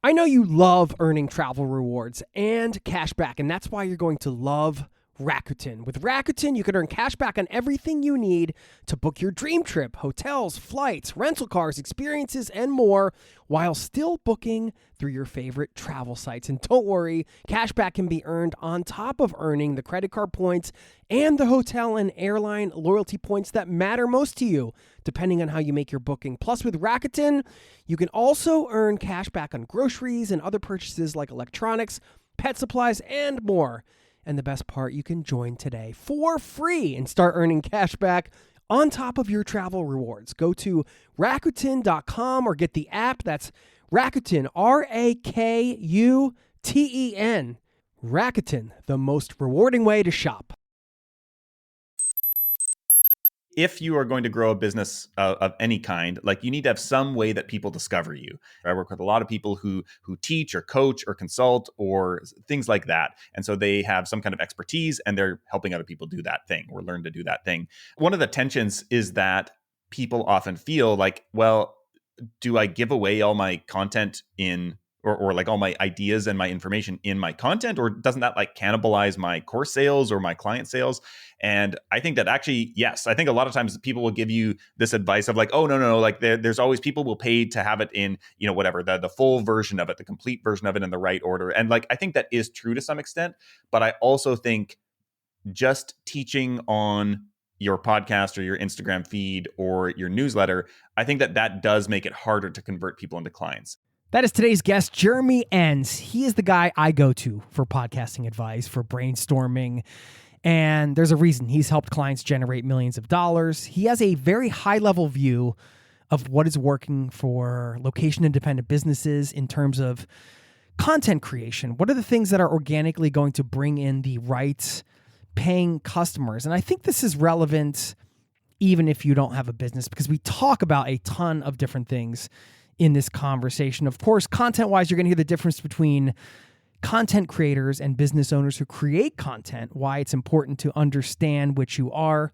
I know you love earning travel rewards and cash back, and that's why you're going to love Rakuten. With Rakuten, you can earn cash back on everything you need to book your dream trip, hotels, flights, rental cars, experiences, and more, while still booking through your favorite travel sites. And don't worry, cash back can be earned on top of earning the credit card points and the hotel and airline loyalty points that matter most to you, depending on how you make your booking. Plus, with Rakuten, you can also earn cash back on groceries and other purchases like electronics, pet supplies, and more. And the best part, you can join today for free and start earning cash back on top of your travel rewards. Go to Rakuten.com or get the app. That's Rakuten, Rakuten. Rakuten, the most rewarding way to shop. If you are going to grow a business of any kind, like you need to have some way that people discover you. I work with a lot of people who teach or coach or consult or things like that. And so they have some kind of expertise and they're helping other people do that thing or learn to do that thing. One of the tensions is that people often feel like, well, do I give away all my content in or like all my ideas and my information in my content, or doesn't that like cannibalize my course sales or my client sales? And I think that actually, yes, I think a lot of times people will give you this advice of like, oh, no, like there's always people will pay to have it in, whatever, the full version of it, the complete version of it in the right order. And like, I think that is true to some extent, but I also think just teaching on your podcast or your Instagram feed or your newsletter, I think that does make it harder to convert people into clients. That is today's guest, Jeremy Enns. He is the guy I go to for podcasting advice, for brainstorming, and there's a reason he's helped clients generate millions of dollars. He has a very high-level view of what is working for location-independent businesses in terms of content creation. What are the things that are organically going to bring in the right paying customers? And I think this is relevant even if you don't have a business, because we talk about a ton of different things in this conversation. Of course, content-wise, you're going to hear the difference between content creators and business owners who create content, why it's important to understand which you are,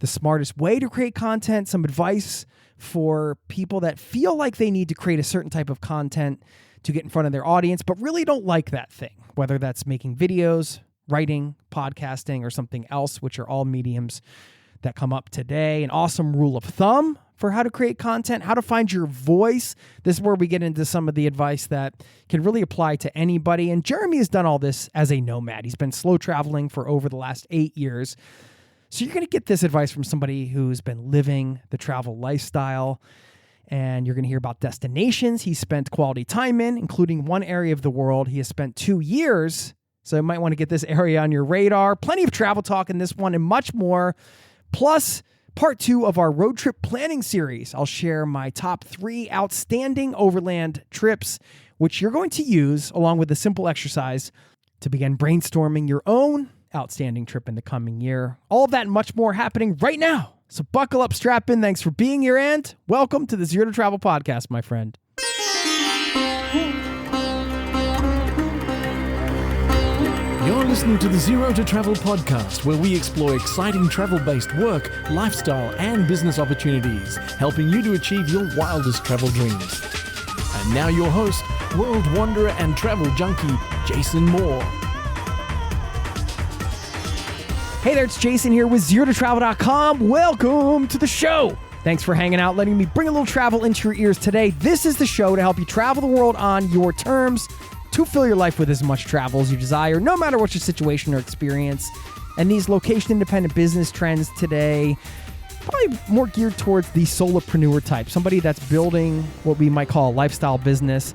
the smartest way to create content, some advice for people that feel like they need to create a certain type of content to get in front of their audience, but really don't like that thing, whether that's making videos, writing, podcasting, or something else, which are all mediums that come up today. An awesome rule of thumb for how to create content, how to find your voice. This is where we get into some of the advice that can really apply to anybody. And Jeremy has done all this as a nomad. He's been slow traveling for over the last 8 years. So you're going to get this advice from somebody who's been living the travel lifestyle. And you're going to hear about destinations he spent quality time in, including one area of the world he has spent 2 years. So you might want to get this area on your radar. Plenty of travel talk in this one and much more. Plus, part 2 of our road trip planning series. I'll share my top 3 outstanding overland trips, which you're going to use along with a simple exercise to begin brainstorming your own outstanding trip in the coming year. All of that and much more happening right now. So buckle up, strap in. Thanks for being here, and welcome to the Zero to Travel podcast, my friend. You're listening to the Zero to Travel podcast, where we explore exciting travel-based work, lifestyle, and business opportunities, helping you to achieve your wildest travel dreams. And now your host, world wanderer and travel junkie, Jason Moore. Hey there, it's Jason here with ZeroToTravel.com. Welcome to the show. Thanks for hanging out, letting me bring a little travel into your ears today. This is the show to help you travel the world on your terms, to fill your life with as much travel as you desire, no matter what your situation or experience. And these location-independent business trends today, probably more geared towards the solopreneur type, somebody that's building what we might call a lifestyle business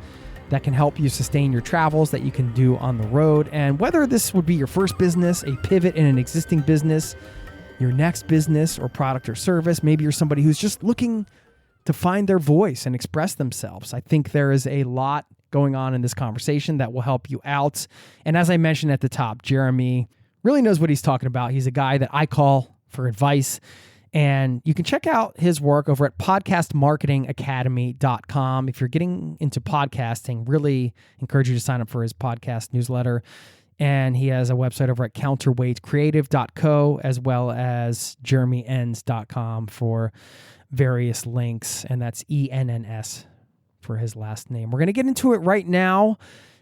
that can help you sustain your travels that you can do on the road. And whether this would be your first business, a pivot in an existing business, your next business or product or service, maybe you're somebody who's just looking to find their voice and express themselves. I think there is a lot going on in this conversation that will help you out. And as I mentioned at the top, Jeremy really knows what he's talking about. He's a guy that I call for advice. And you can check out his work over at podcastmarketingacademy.com. If you're getting into podcasting, really encourage you to sign up for his podcast newsletter. And he has a website over at counterweightcreative.co, as well as jeremyenns.com for various links. And that's ENNS for his last name. We're going to get into it right now.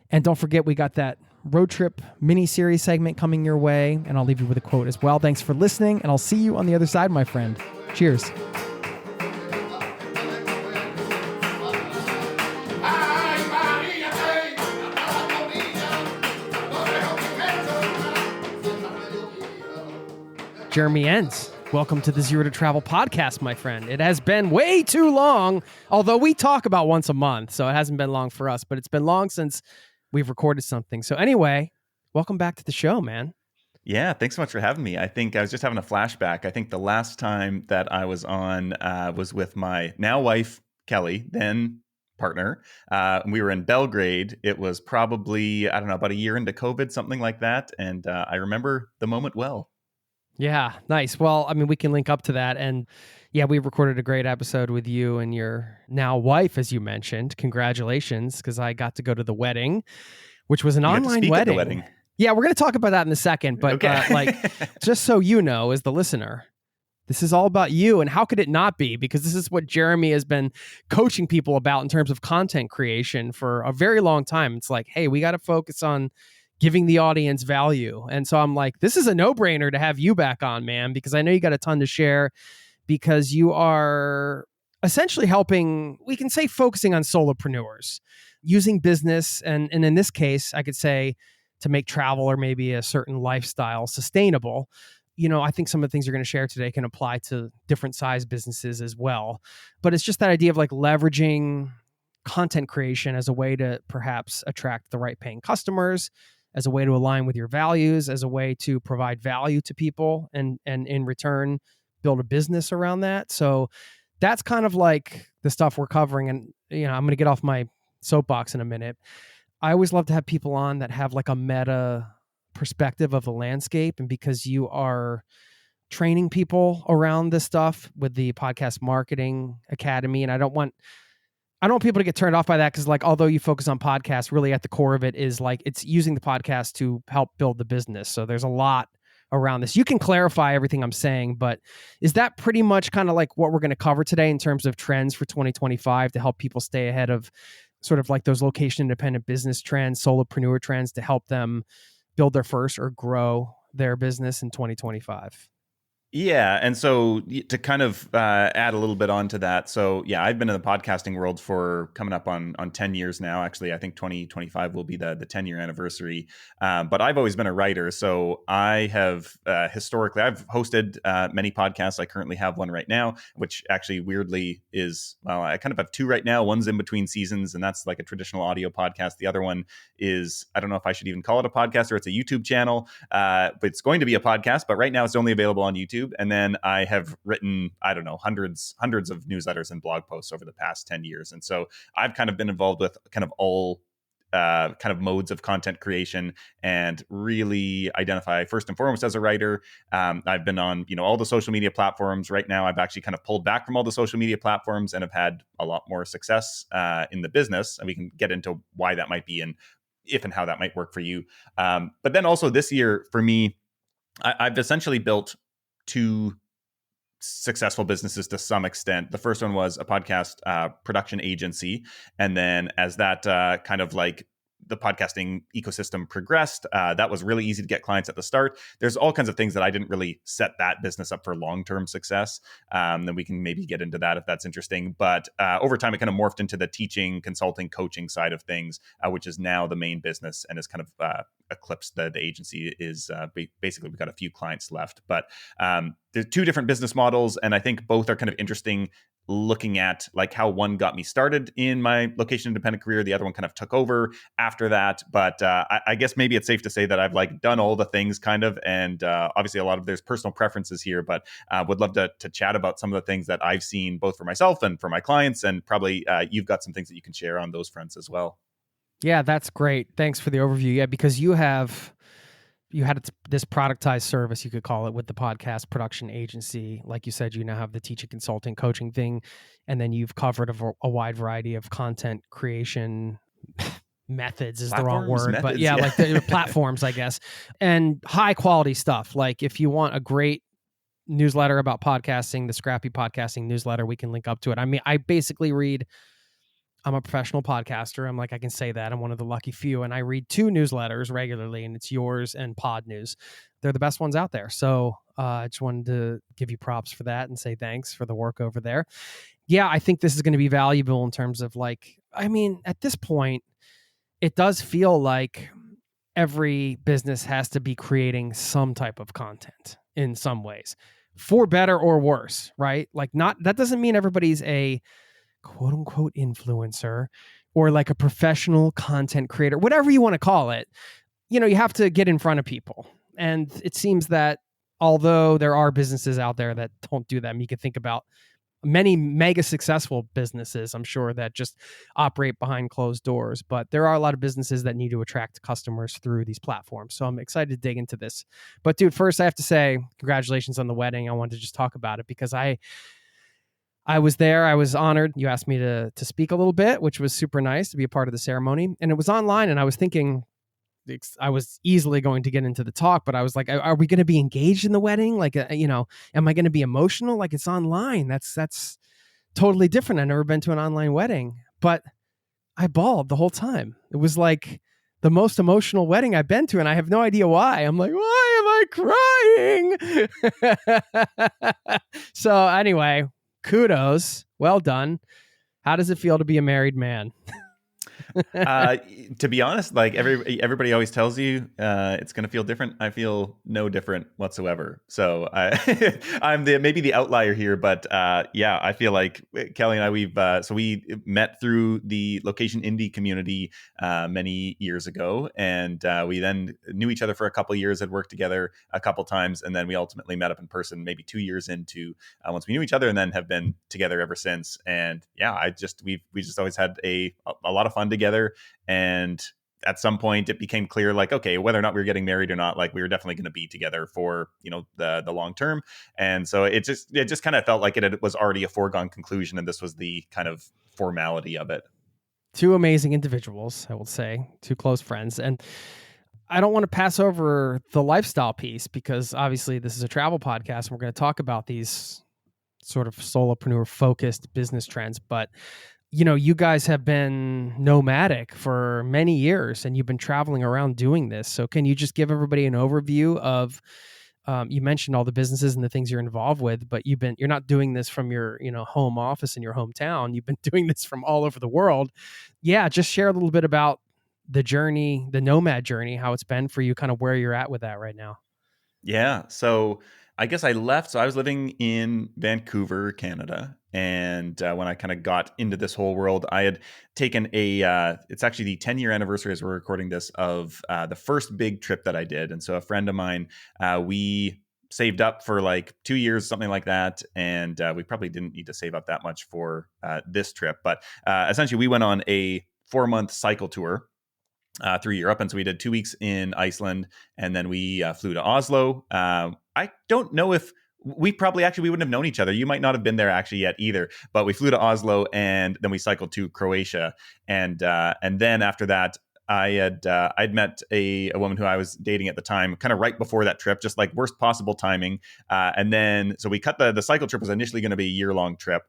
And don't forget, we got that road trip mini-series segment coming your way. And I'll leave you with a quote as well. Thanks for listening. And I'll see you on the other side, my friend. Cheers. Jeremy Enns, welcome to the Zero to Travel podcast, my friend. It has been way too long, although we talk about once a month, so it hasn't been long for us, but it's been long since we've recorded something. So anyway, welcome back to the show, man. Yeah, thanks so much for having me. I think I was just having a flashback. I think the last time that I was on was with my now wife, Kelly, then partner. We were in Belgrade. It was probably, I don't know, about a year into COVID, something like that. And I remember the moment well. Yeah, nice. Well, I mean, we can link up to that. And yeah, we recorded a great episode with you and your now wife, as you mentioned. Congratulations, because I got to go to the wedding, which was an online wedding. At the wedding. Yeah, we're going to talk about that in a second. But okay. Just so you know, as the listener, this is all about you. And how could it not be? Because this is what Jeremy has been coaching people about in terms of content creation for a very long time. It's like, hey, we got to focus on giving the audience value. And so I'm like, this is a no-brainer to have you back on, man, because I know you got a ton to share, because you are essentially helping, we can say, focusing on solopreneurs, using business. And in this case, I could say to make travel or maybe a certain lifestyle sustainable. You know, I think some of the things you're going to share today can apply to different size businesses as well. But it's just that idea of like leveraging content creation as a way to perhaps attract the right paying customers, as a way to align with your values, as a way to provide value to people, and in return, build a business around that. So that's kind of like the stuff we're covering. And, you know, I'm going to get off my soapbox in a minute. I always love to have people on that have like a meta perspective of the landscape. And because you are training people around this stuff with the Podcast Marketing Academy, and I don't want people to get turned off by that, because like, although you focus on podcasts, really at the core of it is like, it's using the podcast to help build the business. So there's a lot around this. You can clarify everything I'm saying, but is that pretty much kind of like what we're going to cover today in terms of trends for 2025 to help people stay ahead of sort of like those location independent business trends, solopreneur trends, to help them build their first or grow their business in 2025? Yeah. And so to kind of add a little bit onto that. So yeah, I've been in the podcasting world for coming up on 10 years now. Actually, I think 2025 will be the 10-year anniversary. But I've always been a writer. So I have historically, I've hosted many podcasts. I currently have one right now, which actually weirdly is, well, I kind of have two right now. One's in between seasons, and that's like a traditional audio podcast. The other one is, I don't know if I should even call it a podcast or it's a YouTube channel, but it's going to be a podcast, but right now it's only available on YouTube. And then I have written, I don't know, hundreds of newsletters and blog posts over the past 10 years. And so I've kind of been involved with kind of all kind of modes of content creation, and really identify first and foremost as a writer. I've been on, all the social media platforms. Right now, I've actually kind of pulled back from all the social media platforms and have had a lot more success in the business. And we can get into why that might be and if and how that might work for you. But then also this year for me, I've essentially built two successful businesses to some extent. The first one was a podcast production agency. And then as that kind of like the podcasting ecosystem progressed, that was really easy to get clients at the start. There's all kinds of things that I didn't really set that business up for long-term success. Then we can maybe get into that if that's interesting. But over time, it kind of morphed into the teaching, consulting, coaching side of things, which is now the main business and is kind of eclipsed the agency. Is basically we've got a few clients left. But there's two different business models, and I think both are kind of interesting, looking at like how one got me started in my location independent career. The other one kind of took over after that. But I guess maybe it's safe to say that I've like done all the things kind of, and obviously a lot of there's personal preferences here, but would love to chat about some of the things that I've seen both for myself and for my clients. And probably you've got some things that you can share on those fronts as well. Yeah, that's great. Thanks for the overview. Yeah, because you had this productized service, you could call it, with the podcast production agency. Like you said, you now have the teaching, consulting, coaching thing, and then you've covered a wide variety of content creation methods is the wrong word, methods, but yeah, like the platforms, I guess, and high quality stuff. Like if you want a great newsletter about podcasting, the Scrappy Podcasting newsletter, we can link up to it. I mean, I basically read I'm a professional podcaster. I'm like, I can say that. I'm one of the lucky few. And I read 2 newsletters regularly, and it's yours and Pod News. They're the best ones out there. So I just wanted to give you props for that and say thanks for the work over there. Yeah, I think this is going to be valuable in terms of at this point, it does feel like every business has to be creating some type of content in some ways, for better or worse, right? Like, not, that doesn't mean everybody's a quote unquote influencer or like a professional content creator, whatever you want to call it. You have to get in front of people. And it seems that although there are businesses out there that don't do that, you can think about many mega successful businesses, I'm sure, that just operate behind closed doors. But there are a lot of businesses that need to attract customers through these platforms. So I'm excited to dig into this. But dude, first I have to say congratulations on the wedding. I wanted to just talk about it because I was there. I was honored. You asked me to speak a little bit, which was super nice to be a part of the ceremony. And it was online. And I was thinking I was easily going to get into the talk, but I was like, are we going to be engaged in the wedding? Like, am I going to be emotional? Like, it's online. That's totally different. I've never been to an online wedding, but I bawled the whole time. It was like the most emotional wedding I've been to, and I have no idea why. I'm like, why am I crying? So anyway, kudos. Well done. How does it feel to be a married man? To be honest, like everybody always tells you it's going to feel different. I feel no different whatsoever. So I'm maybe the outlier here, but yeah, I feel like Kelly and I, we met through the Location Indie community many years ago, and we then knew each other for a couple of years, had worked together a couple times, and then we ultimately met up in person maybe 2 years into once we knew each other, and then have been together ever since. And yeah, we just always had a lot of fun together. And at some point it became clear, like, okay, whether or not we were getting married or not, like, we were definitely going to be together for, the long term. And so it just kind of felt like it was already a foregone conclusion. And this was the kind of formality of it. 2 amazing individuals, I will say, 2 close friends. And I don't want to pass over the lifestyle piece because obviously this is a travel podcast and we're going to talk about these sort of solopreneur focused business trends. But you guys have been nomadic for many years and you've been traveling around doing this. So can you just give everybody an overview of, you mentioned all the businesses and the things you're involved with, but you're not doing this from your, home office in your hometown. You've been doing this from all over the world. Yeah. Just share a little bit about the journey, the nomad journey, how it's been for you, kind of where you're at with that right now. Yeah. So I guess I left. So I was living in Vancouver, Canada. And when I kind of got into this whole world, I had taken it's actually the 10-year anniversary as we're recording this of the first big trip that I did. And so a friend of mine, we saved up for like 2 years, something like that. And we probably didn't need to save up that much for this trip. But essentially we went on a 4-month cycle tour through Europe. And so we did 2 weeks in Iceland, and then we flew to Oslo. I don't know if we wouldn't have known each other. You might not have been there actually yet either, but we flew to Oslo and then we cycled to Croatia. And then after that, I'd met a woman who I was dating at the time, kind of right before that trip, just like worst possible timing. And then, so we cut the cycle trip was initially going to be a year-long trip.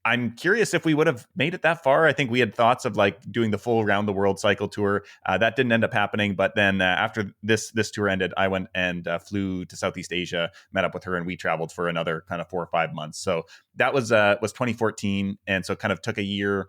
I'm curious if we would have made it that far. I think we had thoughts of like doing the full round the world cycle tour. That didn't end up happening. But then after this tour ended, I went and flew to Southeast Asia, met up with her, and we traveled for another kind of 4 or 5 months. So that was 2014, and so kind of took a year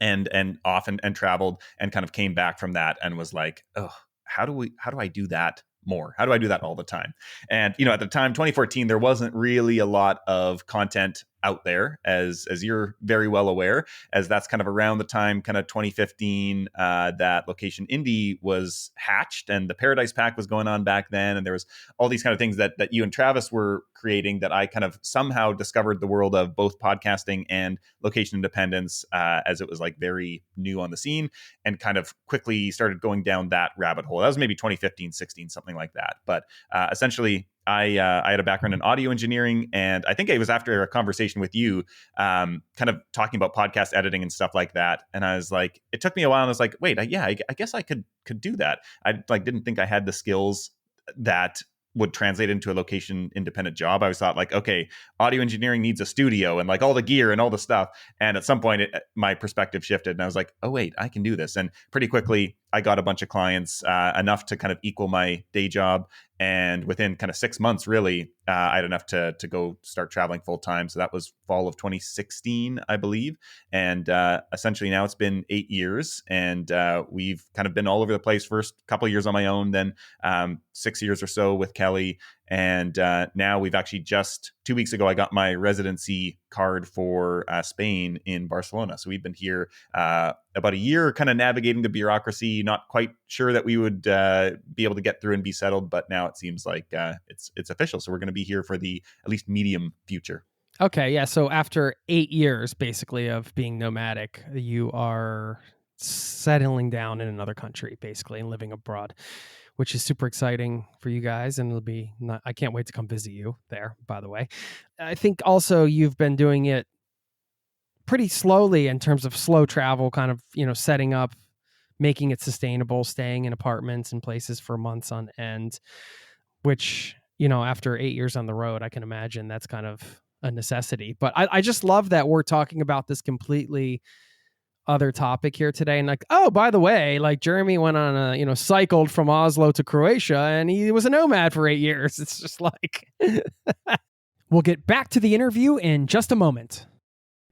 and off and traveled, and kind of came back from that and was like, oh, how do I do that more? How do I do that all the time? And at the time, 2014, there wasn't really a lot of content out there, as you're very well aware, as that's kind of around the time, kind of 2015, that Location Indie was hatched and the Paradise Pack was going on back then. And there was all these kind of things that you and Travis were creating that I kind of somehow discovered the world of both podcasting and location independence as it was like very new on the scene, and kind of quickly started going down that rabbit hole. That was maybe 2015, 16, something like that. But essentially, I had a background in audio engineering, and I think it was after a conversation with you, kind of talking about podcast editing and stuff like that. And I was like, it took me a while, and I was like, wait, I guess I could do that. I didn't think I had the skills that would translate into a location independent job. I always thought like, okay, audio engineering needs a studio and like all the gear and all the stuff. And at some point my perspective shifted and I was like, oh wait, I can do this. And pretty quickly I got a bunch of clients, enough to kind of equal my day job. And within kind of 6 months, really, I had enough to go start traveling full time. So that was fall of 2016, I believe. And essentially now it's been 8 years, and we've kind of been all over the place. First couple of years on my own, then 6 years or so with Kelly. And now we've actually just 2 weeks ago, I got my residency card for Spain in Barcelona. So we've been here about a year, kind of navigating the bureaucracy, not quite sure that we would be able to get through and be settled. But now it seems like it's official. So we're going to be here for the at least medium future. Okay, yeah. So after 8 years, basically, of being nomadic, you are settling down in another country, basically, and living abroad, which is super exciting for you guys. And I can't wait to come visit you there, by the way. I think also you've been doing it pretty slowly in terms of slow travel, kind of, setting up, making it sustainable, staying in apartments and places for months on end, which, after 8 years on the road, I can imagine that's kind of a necessity. But I just love that we're talking about this completely other topic here today. And like, oh, by the way, like Jeremy went on cycled from Oslo to Croatia and he was a nomad for 8 years. It's just like, we'll get back to the interview in just a moment.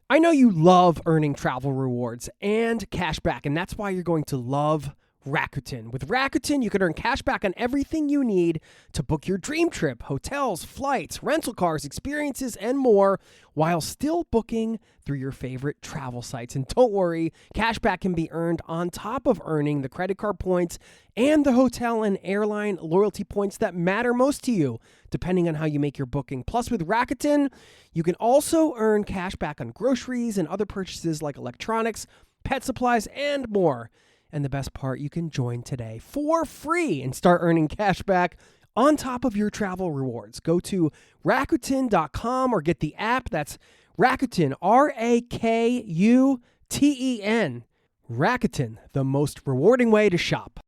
I know you love earning travel rewards and cash back, and that's why you're going to love Rakuten. With Rakuten, you can earn cash back on everything you need to book your dream trip, hotels, flights, rental cars, experiences, and more, while still booking through your favorite travel sites. And don't worry, cash back can be earned on top of earning the credit card points and the hotel and airline loyalty points that matter most to you, depending on how you make your booking. Plus, with Rakuten, you can also earn cash back on groceries and other purchases like electronics, pet supplies, and more. And the best part, you can join today for free and start earning cash back on top of your travel rewards. Go to Rakuten.com or get the app. That's Rakuten, Rakuten. Rakuten, the most rewarding way to shop.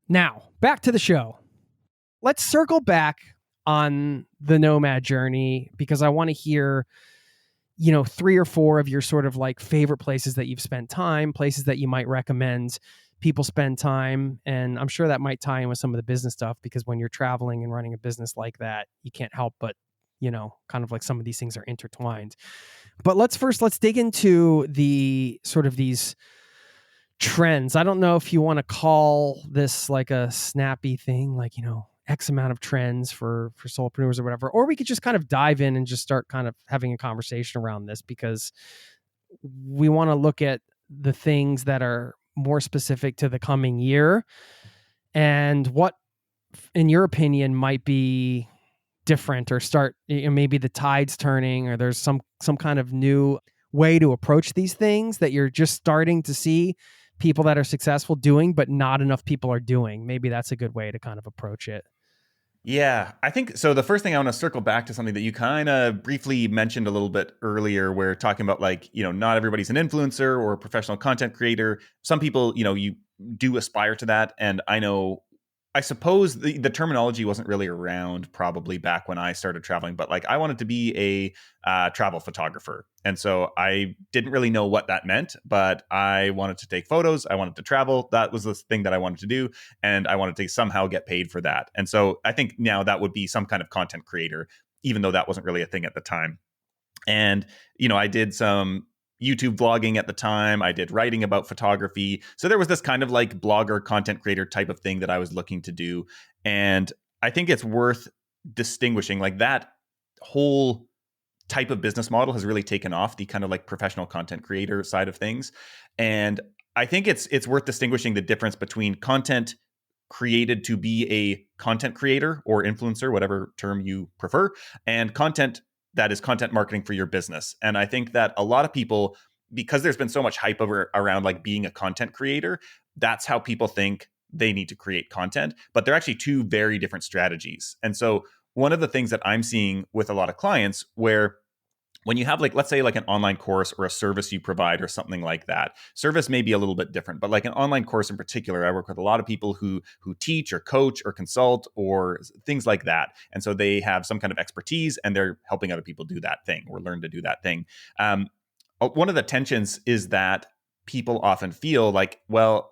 Now, back to the show. Let's circle back on the nomad journey because I want to hear 3 or 4 of your sort of like favorite places that you've spent time, places that you might recommend people spend time. And I'm sure that might tie in with some of the business stuff because when you're traveling and running a business like that, you can't help but, kind of like some of these things are intertwined. But let's dig into the sort of these trends. I don't know if you want to call this like a snappy thing, like, X amount of trends for solopreneurs or whatever, or we could just kind of dive in and just start kind of having a conversation around this because we want to look at the things that are more specific to the coming year and what, in your opinion, might be different or start, maybe the tide's turning or there's some kind of new way to approach these things that you're just starting to see people that are successful doing, but not enough people are doing. Maybe that's a good way to kind of approach it. Yeah, I think so. The first thing I want to circle back to something that you kind of briefly mentioned a little bit earlier, where talking about like, not everybody's an influencer or a professional content creator. Some people, you do aspire to that. And I suppose the terminology wasn't really around probably back when I started traveling, but like I wanted to be a travel photographer. And so I didn't really know what that meant, but I wanted to take photos. I wanted to travel. That was the thing that I wanted to do. And I wanted to somehow get paid for that. And so I think now that would be some kind of content creator, even though that wasn't really a thing at the time. And, I did some YouTube vlogging at the time. I did writing about photography. So there was this kind of like blogger, content creator type of thing that I was looking to do. And I think it's worth distinguishing like that whole type of business model has really taken off, the kind of like professional content creator side of things. And I think it's worth distinguishing the difference between content created to be a content creator or influencer, whatever term you prefer, and content that is content marketing for your business. And I think that a lot of people, because there's been so much hype around like being a content creator, that's how people think they need to create content, but they're actually two very different strategies. And so one of the things that I'm seeing with a lot of clients where when you have like, let's say like an online course or a service you provide or something like that, service may be a little bit different, but like an online course in particular, I work with a lot of people who teach or coach or consult or things like that. And so they have some kind of expertise and they're helping other people do that thing or learn to do that thing. One of the tensions is that people often feel like, well,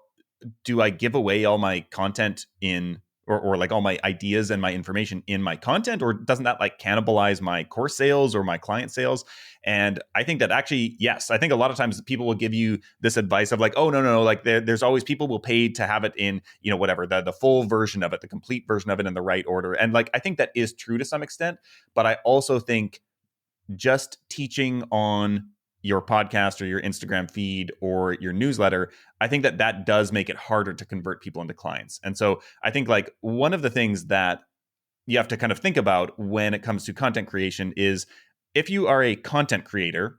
do I give away all my content in or like all my ideas and my information in my content, or doesn't that like cannibalize my course sales or my client sales? And I think that actually, yes, I think a lot of times people will give you this advice of like, oh, no, like there's always people will pay to have it in, whatever, the full version of it, the complete version of it in the right order. And like, I think that is true to some extent, but I also think just teaching on your podcast or your Instagram feed or your newsletter, I think that does make it harder to convert people into clients. And so I think like one of the things that you have to kind of think about when it comes to content creation is if you are a content creator,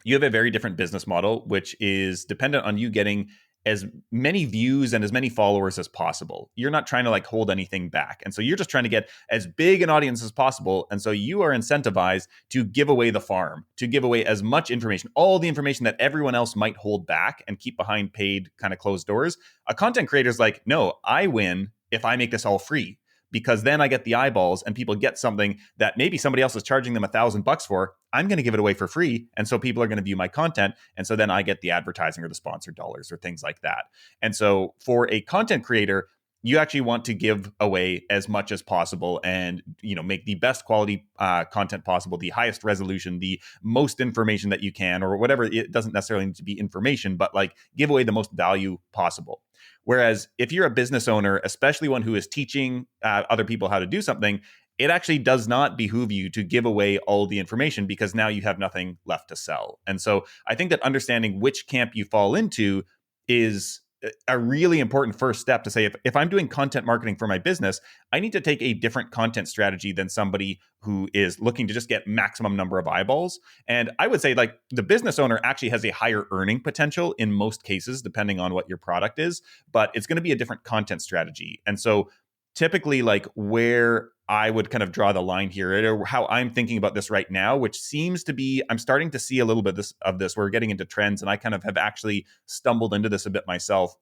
you have a very different business model, which is dependent on you getting as many views and as many followers as possible. You're not trying to like hold anything back. And so you're just trying to get as big an audience as possible. And so you are incentivized to give away the farm, to give away as much information, all the information that everyone else might hold back and keep behind paid kind of closed doors. A content creator is like, no, I win if I make this all free, because then I get the eyeballs and people get something that maybe somebody else is charging them $1,000 for. I'm going to give it away for free. And so people are going to view my content. And so then I get the advertising or the sponsored dollars or things like that. And so for a content creator, you actually want to give away as much as possible and, make the best quality content possible, the highest resolution, the most information that you can, or whatever. It doesn't necessarily need to be information, but like give away the most value possible. Whereas if you're a business owner, especially one who is teaching other people how to do something, it actually does not behoove you to give away all the information because now you have nothing left to sell. And so I think that understanding which camp you fall into is a really important first step to say, if I'm doing content marketing for my business, I need to take a different content strategy than somebody who is looking to just get maximum number of eyeballs. And I would say like the business owner actually has a higher earning potential in most cases, depending on what your product is, but it's going to be a different content strategy. And so typically like where I would kind of draw the line here, or how I'm thinking about this right now, which seems to be, I'm starting to see a little bit of this. We're getting into trends, and I kind of have actually stumbled into this a bit myself,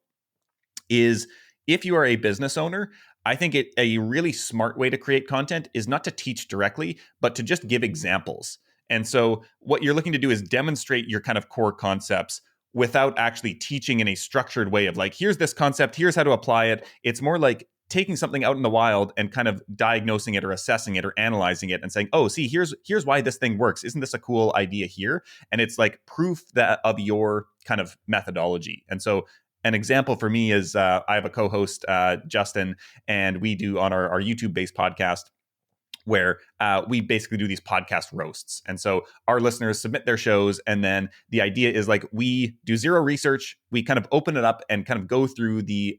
is if you are a business owner, I think a really smart way to create content is not to teach directly, but to just give examples. And so what you're looking to do is demonstrate your kind of core concepts without actually teaching in a structured way of like, here's this concept, here's how to apply it. It's more like taking something out in the wild and kind of diagnosing it or assessing it or analyzing it and saying, oh, see, here's why this thing works. Isn't this a cool idea here? And it's like proof that of your kind of methodology. And so an example for me is I have a co-host, Justin, and we do on our YouTube-based podcast where we basically do these podcast roasts. And so our listeners submit their shows. And then the idea is like we do zero research. We kind of open it up and kind of go through the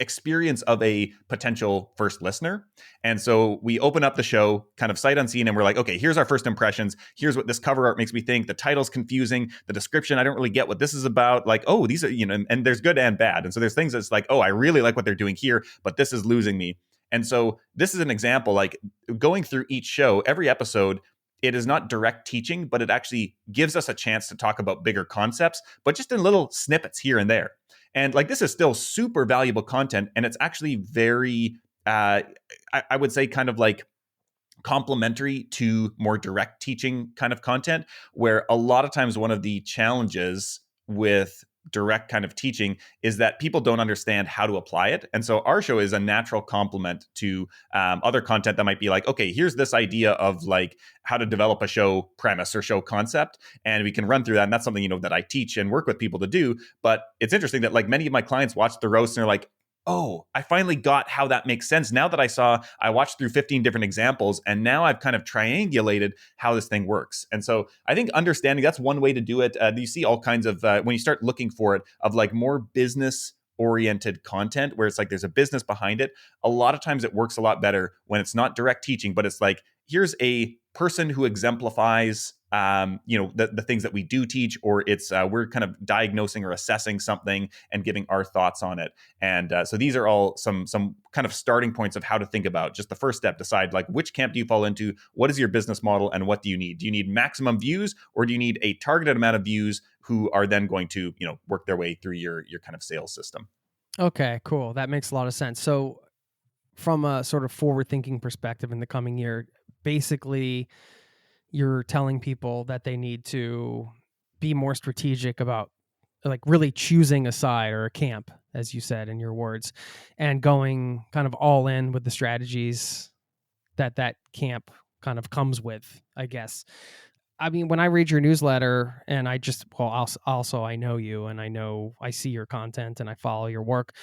experience of a potential first listener. And so we open up the show kind of sight unseen and we're like, okay, here's our first impressions. Here's what this cover art makes me think. The title's confusing. The description, I don't really get what this is about. Like, oh, these are, and there's good and bad. And so there's things that's like, oh, I really like what they're doing here, but this is losing me. And so this is an example, like going through each show, every episode, it is not direct teaching, but it actually gives us a chance to talk about bigger concepts, but just in little snippets here and there. And like, this is still super valuable content. And it's actually very, I would say kind of like complementary to more direct teaching kind of content, where a lot of times one of the challenges with direct kind of teaching is that people don't understand how to apply it. And so our show is a natural complement to other content that might be like, okay, here's this idea of like how to develop a show premise or show concept. And we can run through that. And that's something, that I teach and work with people to do. But it's interesting that like many of my clients watch the roast and they're like, oh, I finally got how that makes sense. Now that I watched through 15 different examples, and now I've kind of triangulated how this thing works. And so I think understanding, that's one way to do it. You see all kinds of, when you start looking for it, of like more business oriented content where it's like there's a business behind it. A lot of times it works a lot better when it's not direct teaching, but it's like, here's a person who exemplifies the things that we do teach, or it's we're kind of diagnosing or assessing something and giving our thoughts on it. And so these are all some kind of starting points of how to think about just the first step. Decide like which camp do you fall into, what is your business model, and what do you need? Do you need maximum views, or do you need a targeted amount of views who are then going to work their way through your kind of sales system? Okay, cool. That makes a lot of sense. So from a sort of forward-thinking perspective in the coming year, basically you're telling people that they need to be more strategic about like really choosing a side or a camp, as you said in your words, and going kind of all in with the strategies that camp kind of comes with, I guess. I mean, when I read your newsletter and also I know you and I see your content and I follow your work,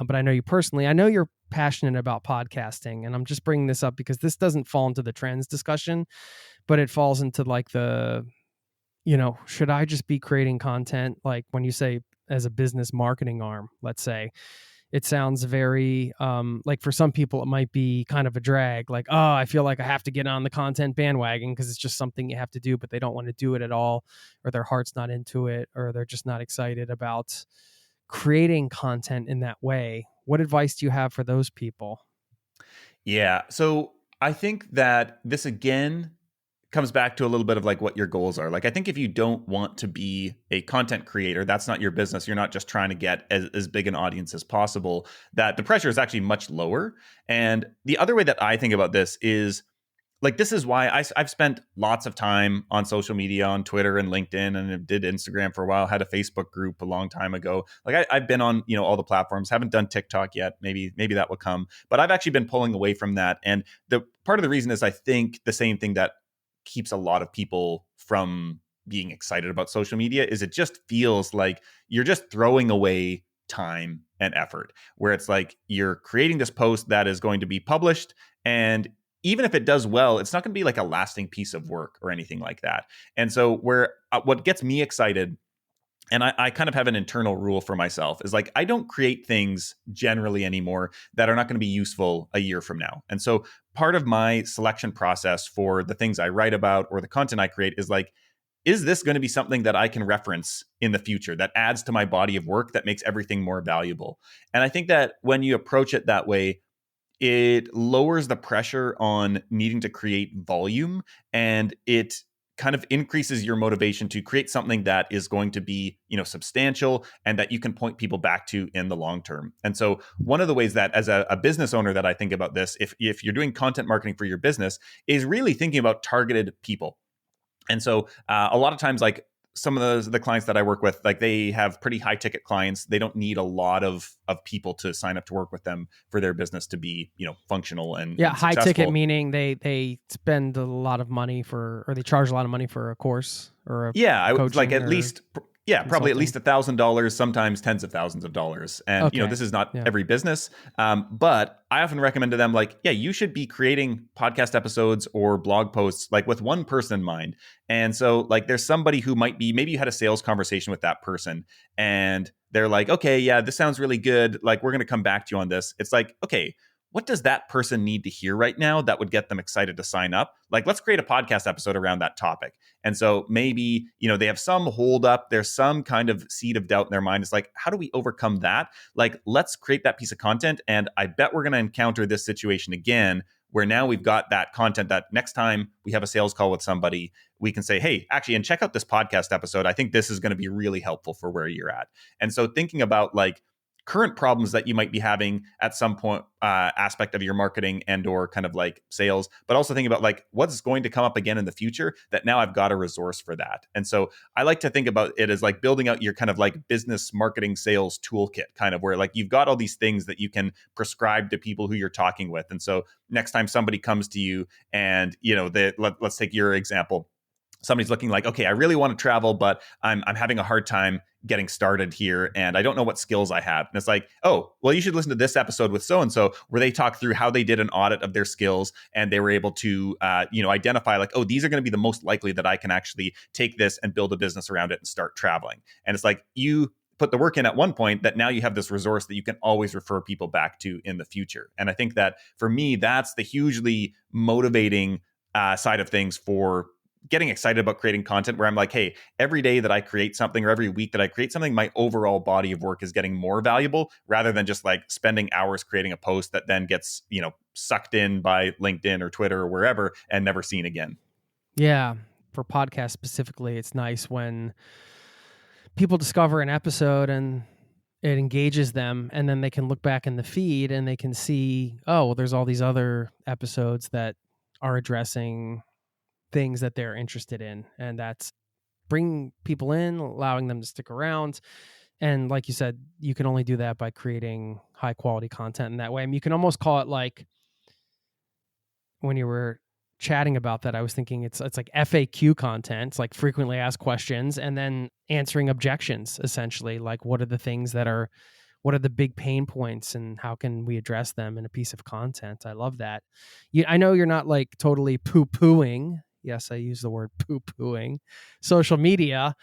but I know you personally. I know you're passionate about podcasting, and I'm just bringing this up because this doesn't fall into the trends discussion, but it falls into like should I just be creating content? Like when you say as a business marketing arm, let's say, it sounds very like for some people it might be kind of a drag, like, oh, I feel like I have to get on the content bandwagon because it's just something you have to do, but they don't want to do it at all, or their heart's not into it, or they're just not excited about creating content in that way. What advice do you have for those people? Yeah. So I think that this again comes back to a little bit of like what your goals are. Like, I think if you don't want to be a content creator, that's not your business. You're not just trying to get as big an audience as possible, that the pressure is actually much lower. And the other way that I think about this is like, this is why I've spent lots of time on social media, on Twitter and LinkedIn, and did Instagram for a while, had a Facebook group a long time ago. Like I've been on, all the platforms, haven't done TikTok yet. Maybe that will come, but I've actually been pulling away from that. And the part of the reason is I think the same thing that keeps a lot of people from being excited about social media is it just feels like you're just throwing away time and effort, where it's like you're creating this post that is going to be published, and even if it does well, it's not going to be like a lasting piece of work or anything like that. And so what gets me excited, and I kind of have an internal rule for myself, is like I don't create things generally anymore that are not going to be useful a year from now. And so part of my selection process for the things I write about or the content I create is like, is this going to be something that I can reference in the future that adds to my body of work, that makes everything more valuable? And I think that when you approach it that way, it lowers the pressure on needing to create volume, and it kind of increases your motivation to create something that is going to be, substantial and that you can point people back to in the long term. And so one of the ways that as a business owner that I think about this, if you're doing content marketing for your business, is really thinking about targeted people. And so a lot of times, like some of the clients that I work with, like they have pretty high ticket clients. They don't need a lot of people to sign up to work with them for their business to be, functional and High successful. ticket meaning they spend a lot of money or they charge a lot of money for a course or a I would like at least probably at least $1,000, sometimes tens of thousands of dollars. And Okay. This is not every business, but I often recommend to them like, you should be creating podcast episodes or blog posts like with one person in mind. And so like there's somebody who maybe you had a sales conversation with that person and they're like, okay, yeah, this sounds really good. Like we're going to come back to you on this. It's like, okay, what does that person need to hear right now that would get them excited to sign up? Like, let's create a podcast episode around that topic. And so maybe, they have some hold up. There's some kind of seed of doubt in their mind. It's like, how do we overcome that? Like, let's create that piece of content. And I bet we're going to encounter this situation again, where now we've got that content that next time we have a sales call with somebody, we can say, hey, actually, and check out this podcast episode. I think this is going to be really helpful for where you're at. And so thinking about like current problems that you might be having at some point aspect of your marketing and or kind of like sales, but also thinking about like what's going to come up again in the future that now I've got a resource for that. And so I like to think about it as like building out your kind of like business marketing sales toolkit, kind of where like you've got all these things that you can prescribe to people who you're talking with. And so next time somebody comes to you and, let's take your example. Somebody's looking like, okay, I really want to travel, but I'm having a hard time getting started here, and I don't know what skills I have. And it's like, oh, well, you should listen to this episode with so-and-so, where they talk through how they did an audit of their skills, and they were able to, identify like, oh, these are going to be the most likely that I can actually take this and build a business around it and start traveling. And it's like you put the work in at one point that now you have this resource that you can always refer people back to in the future. And I think that for me, that's the hugely motivating side of things for getting excited about creating content, where I'm like, hey, every day that I create something or every week that I create something, my overall body of work is getting more valuable rather than just like spending hours creating a post that then gets, sucked in by LinkedIn or Twitter or wherever and never seen again. Yeah. For podcasts specifically, it's nice when people discover an episode and it engages them, and then they can look back in the feed and they can see, oh, well, there's all these other episodes that are addressing things that they're interested in. And that's bringing people in, allowing them to stick around. And like you said, you can only do that by creating high quality content in that way. I mean, you can almost call it like, when you were chatting about that, I was thinking it's like FAQ content. It's like frequently asked questions and then answering objections, essentially. Like, what are the big pain points and how can we address them in a piece of content? I love that. I know you're not like totally poo-pooing. Yes, I use the word poo-pooing social media,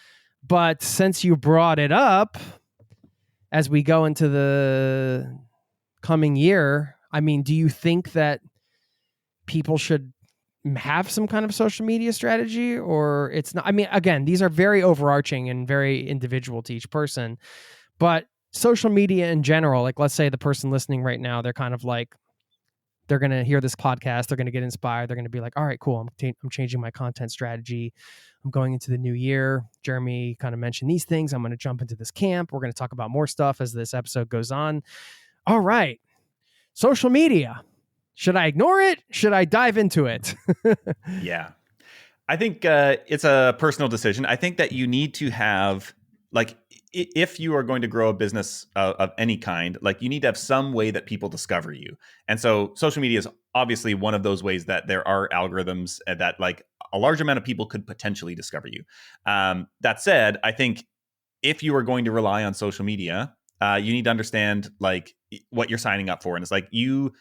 but since you brought it up, as we go into the coming year, I mean, do you think that people should have some kind of social media strategy, or it's not? I mean, again, these are very overarching and very individual to each person, but social media in general, like let's say the person listening right now, they're kind of like, they're going to hear this podcast, they're going to get inspired, they're going to be like, all right, cool, I'm changing my content strategy, I'm going into the new year. Jeremy kind of mentioned these things, I'm going to jump into this camp, we're going to talk about more stuff as this episode goes on. All right, social media, should I ignore it? Should I dive into it? Yeah. I think it's a personal decision. I think that you need to have, like, if you are going to grow a business of any kind, like, you need to have some way that people discover you. And so social media is obviously one of those ways that there are algorithms that, like, a large amount of people could potentially discover you. That said, I think if you are going to rely on social media, you need to understand, like, what you're signing up for. And it's like, you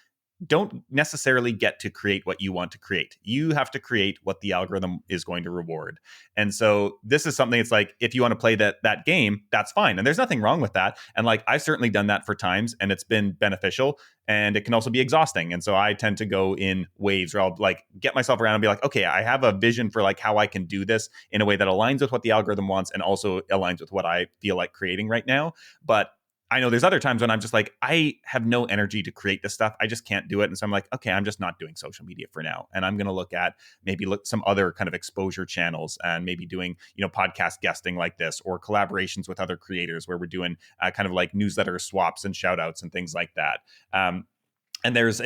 don't necessarily get to create what you want to create. You have to create what the algorithm is going to reward. And so this is something, it's like, if you want to play that game, that's fine. And there's nothing wrong with that. And like, I've certainly done that for times and it's been beneficial, and it can also be exhausting. And so I tend to go in waves where I'll like get myself around and be like, okay, I have a vision for like how I can do this in a way that aligns with what the algorithm wants and also aligns with what I feel like creating right now. But I know there's other times when I'm just like, I have no energy to create this stuff. I just can't do it. And so I'm like, okay, I'm just not doing social media for now. And I'm going to look at some other kind of exposure channels, and maybe doing, podcast guesting like this, or collaborations with other creators where we're doing kind of like newsletter swaps and shout outs and things like that. And there's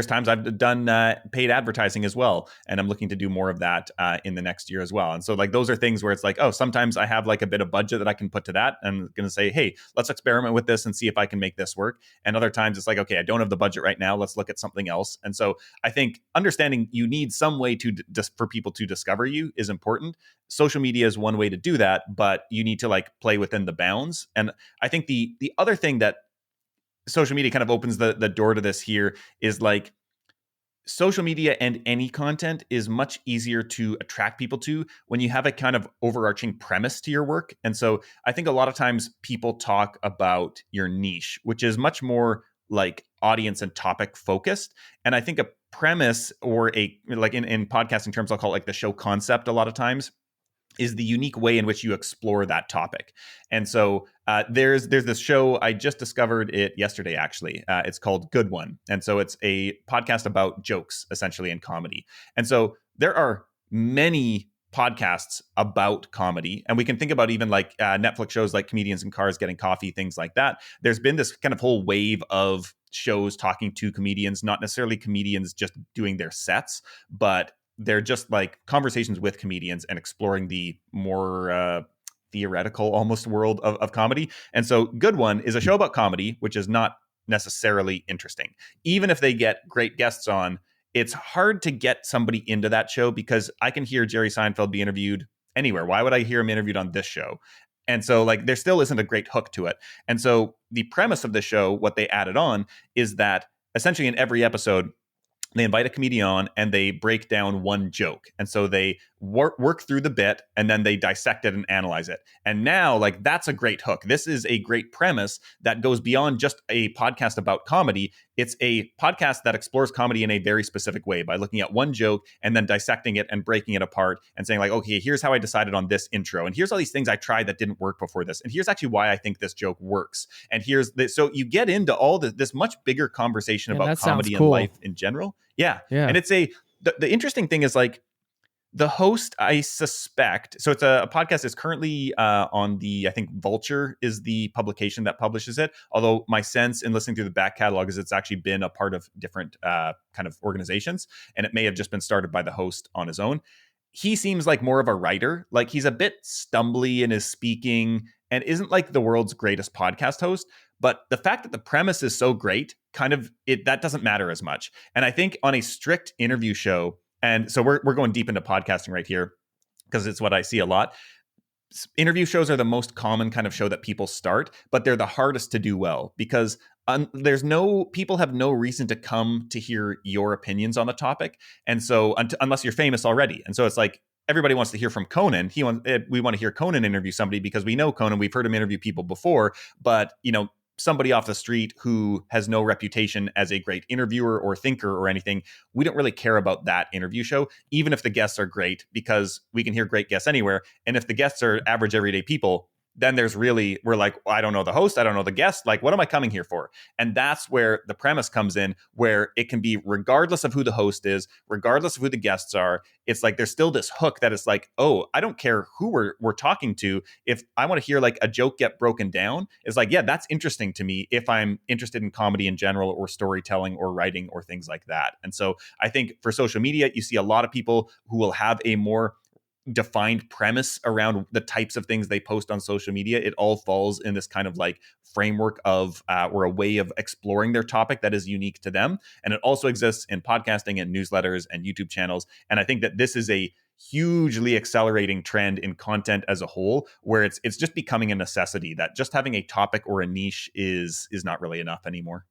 times I've done paid advertising as well, and I'm looking to do more of that in the next year as well. And so like, those are things where it's like, oh, sometimes I have like a bit of budget that I can put to that, and I'm going to say, hey, let's experiment with this and see if I can make this work. And other times it's like, okay, I don't have the budget right now, let's look at something else. And so I think understanding you need some way to for people to discover you is important. Social media is one way to do that, but you need to like play within the bounds. And I think the other thing that social media kind of opens the door to this here is like, social media and any content is much easier to attract people to when you have a kind of overarching premise to your work. And so I think a lot of times people talk about your niche, which is much more like audience and topic focused. And I think a premise, or a, like in podcasting terms, I'll call it like the show concept a lot of times, is the unique way in which you explore that topic. And so there's this show, I just discovered it yesterday, actually. It's called Good One. And so it's a podcast about jokes, essentially, in comedy. And so there are many podcasts about comedy. And we can think about even like Netflix shows like Comedians in Cars Getting Coffee, things like that. There's been this kind of whole wave of shows talking to comedians, not necessarily comedians just doing their sets, but they're just like conversations with comedians and exploring the more theoretical almost world of comedy. And so Good One is a show about comedy, which is not necessarily interesting. Even if they get great guests on, it's hard to get somebody into that show, because I can hear Jerry Seinfeld be interviewed anywhere. Why would I hear him interviewed on this show? And so like, there still isn't a great hook to it. And so the premise of the show, what they added on, is that essentially in every episode, they invite a comedian on and they break down one joke. And so they work through the bit, and then they dissect it and analyze it. And now, like, that's a great hook. This is a great premise that goes beyond just a podcast about comedy. It's a podcast that explores comedy in a very specific way by looking at one joke and then dissecting it and breaking it apart and saying, like, okay, here's how I decided on this intro, and here's all these things I tried that didn't work before this, and here's actually why I think this joke works, and here's this. So you get into all this much bigger conversation about comedy and life in general. Yeah. And it's the interesting thing is, like, the host, I suspect, so it's a podcast that's currently on I think Vulture is the publication that publishes it. Although my sense in listening through the back catalog is it's actually been a part of different kind of organizations, and it may have just been started by the host on his own. He seems like more of a writer. Like, he's a bit stumbly in his speaking and isn't like the world's greatest podcast host. But the fact that the premise is so great, that doesn't matter as much. And I think on a strict interview show, and so we're going deep into podcasting right here because it's what I see a lot. Interview shows are the most common kind of show that people start, but they're the hardest to do well because people have no reason to come to hear your opinions on the topic. And so unless you're famous already. And so it's like, everybody wants to hear from Conan. We want to hear Conan interview somebody because we know Conan. We've heard him interview people before, but somebody off the street who has no reputation as a great interviewer or thinker or anything, we don't really care about that interview show, even if the guests are great, because we can hear great guests anywhere. And if the guests are average everyday people, then we're like, well, I don't know the host, I don't know the guest, like, what am I coming here for? And that's where the premise comes in, where it can be regardless of who the host is, regardless of who the guests are. It's like there's still this hook that is like, oh, I don't care who we're talking to. If I want to hear like a joke get broken down, it's like, yeah, that's interesting to me if I'm interested in comedy in general or storytelling or writing or things like that. And so I think for social media, you see a lot of people who will have a more defined premise around the types of things they post on social media. It all falls in this kind of like framework of or a way of exploring their topic that is unique to them. And it also exists in podcasting and newsletters and YouTube channels. And I think that this is a hugely accelerating trend in content as a whole, where it's just becoming a necessity that just having a topic or a niche is not really enough anymore.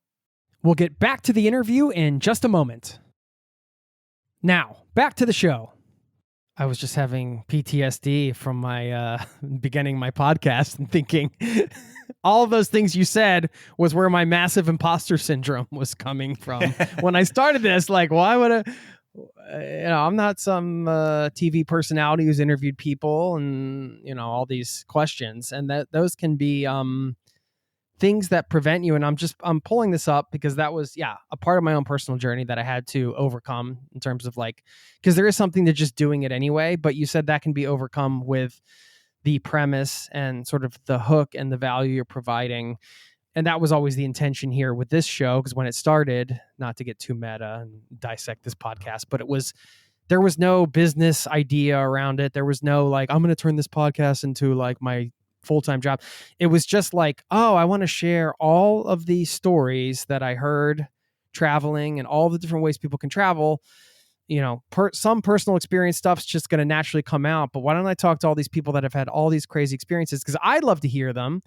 We'll get back to the interview in just a moment. Now, back to the show. I was just having PTSD from my beginning my podcast and thinking all of those things you said was where my massive imposter syndrome was coming from. When I started this, like, why would I'm not some TV personality who's interviewed people and, all these questions. And those can be things that prevent you. And I'm pulling this up because that was, a part of my own personal journey that I had to overcome in terms of like, because there is something to just doing it anyway, but you said that can be overcome with the premise and sort of the hook and the value you're providing. And that was always the intention here with this show, because when it started, not to get too meta and dissect this podcast, but there was no business idea around it. There was no like, I'm going to turn this podcast into like my full-time job. It was just like, oh, I want to share all of the stories that I heard traveling and all the different ways people can travel. Some personal experience stuff's just going to naturally come out, but why don't I talk to all these people that have had all these crazy experiences? Because I'd love to hear them,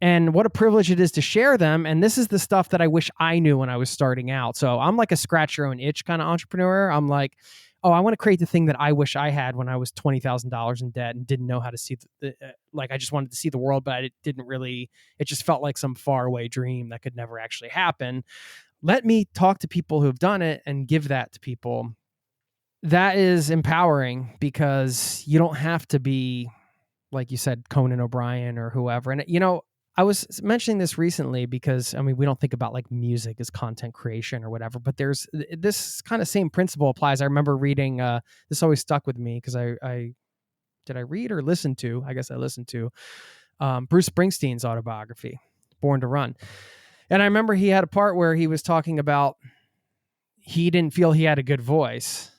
and what a privilege it is to share them. And this is the stuff that I wish I knew when I was starting out. So I'm like a scratch your own itch kind of entrepreneur. I'm like, oh, I want to create the thing that I wish I had when I was $20,000 in debt and didn't know how to see I just wanted to see the world, but it just felt like some faraway dream that could never actually happen. Let me talk to people who've done it and give that to people. That is empowering, because you don't have to be, like you said, Conan O'Brien or whoever. And, I was mentioning this recently because, we don't think about like music as content creation or whatever, but there's this kind of same principle applies. I remember reading, this always stuck with me because did I read or listen to? I guess I listened to Bruce Springsteen's autobiography, Born to Run. And I remember he had a part where he was talking about he didn't feel he had a good voice.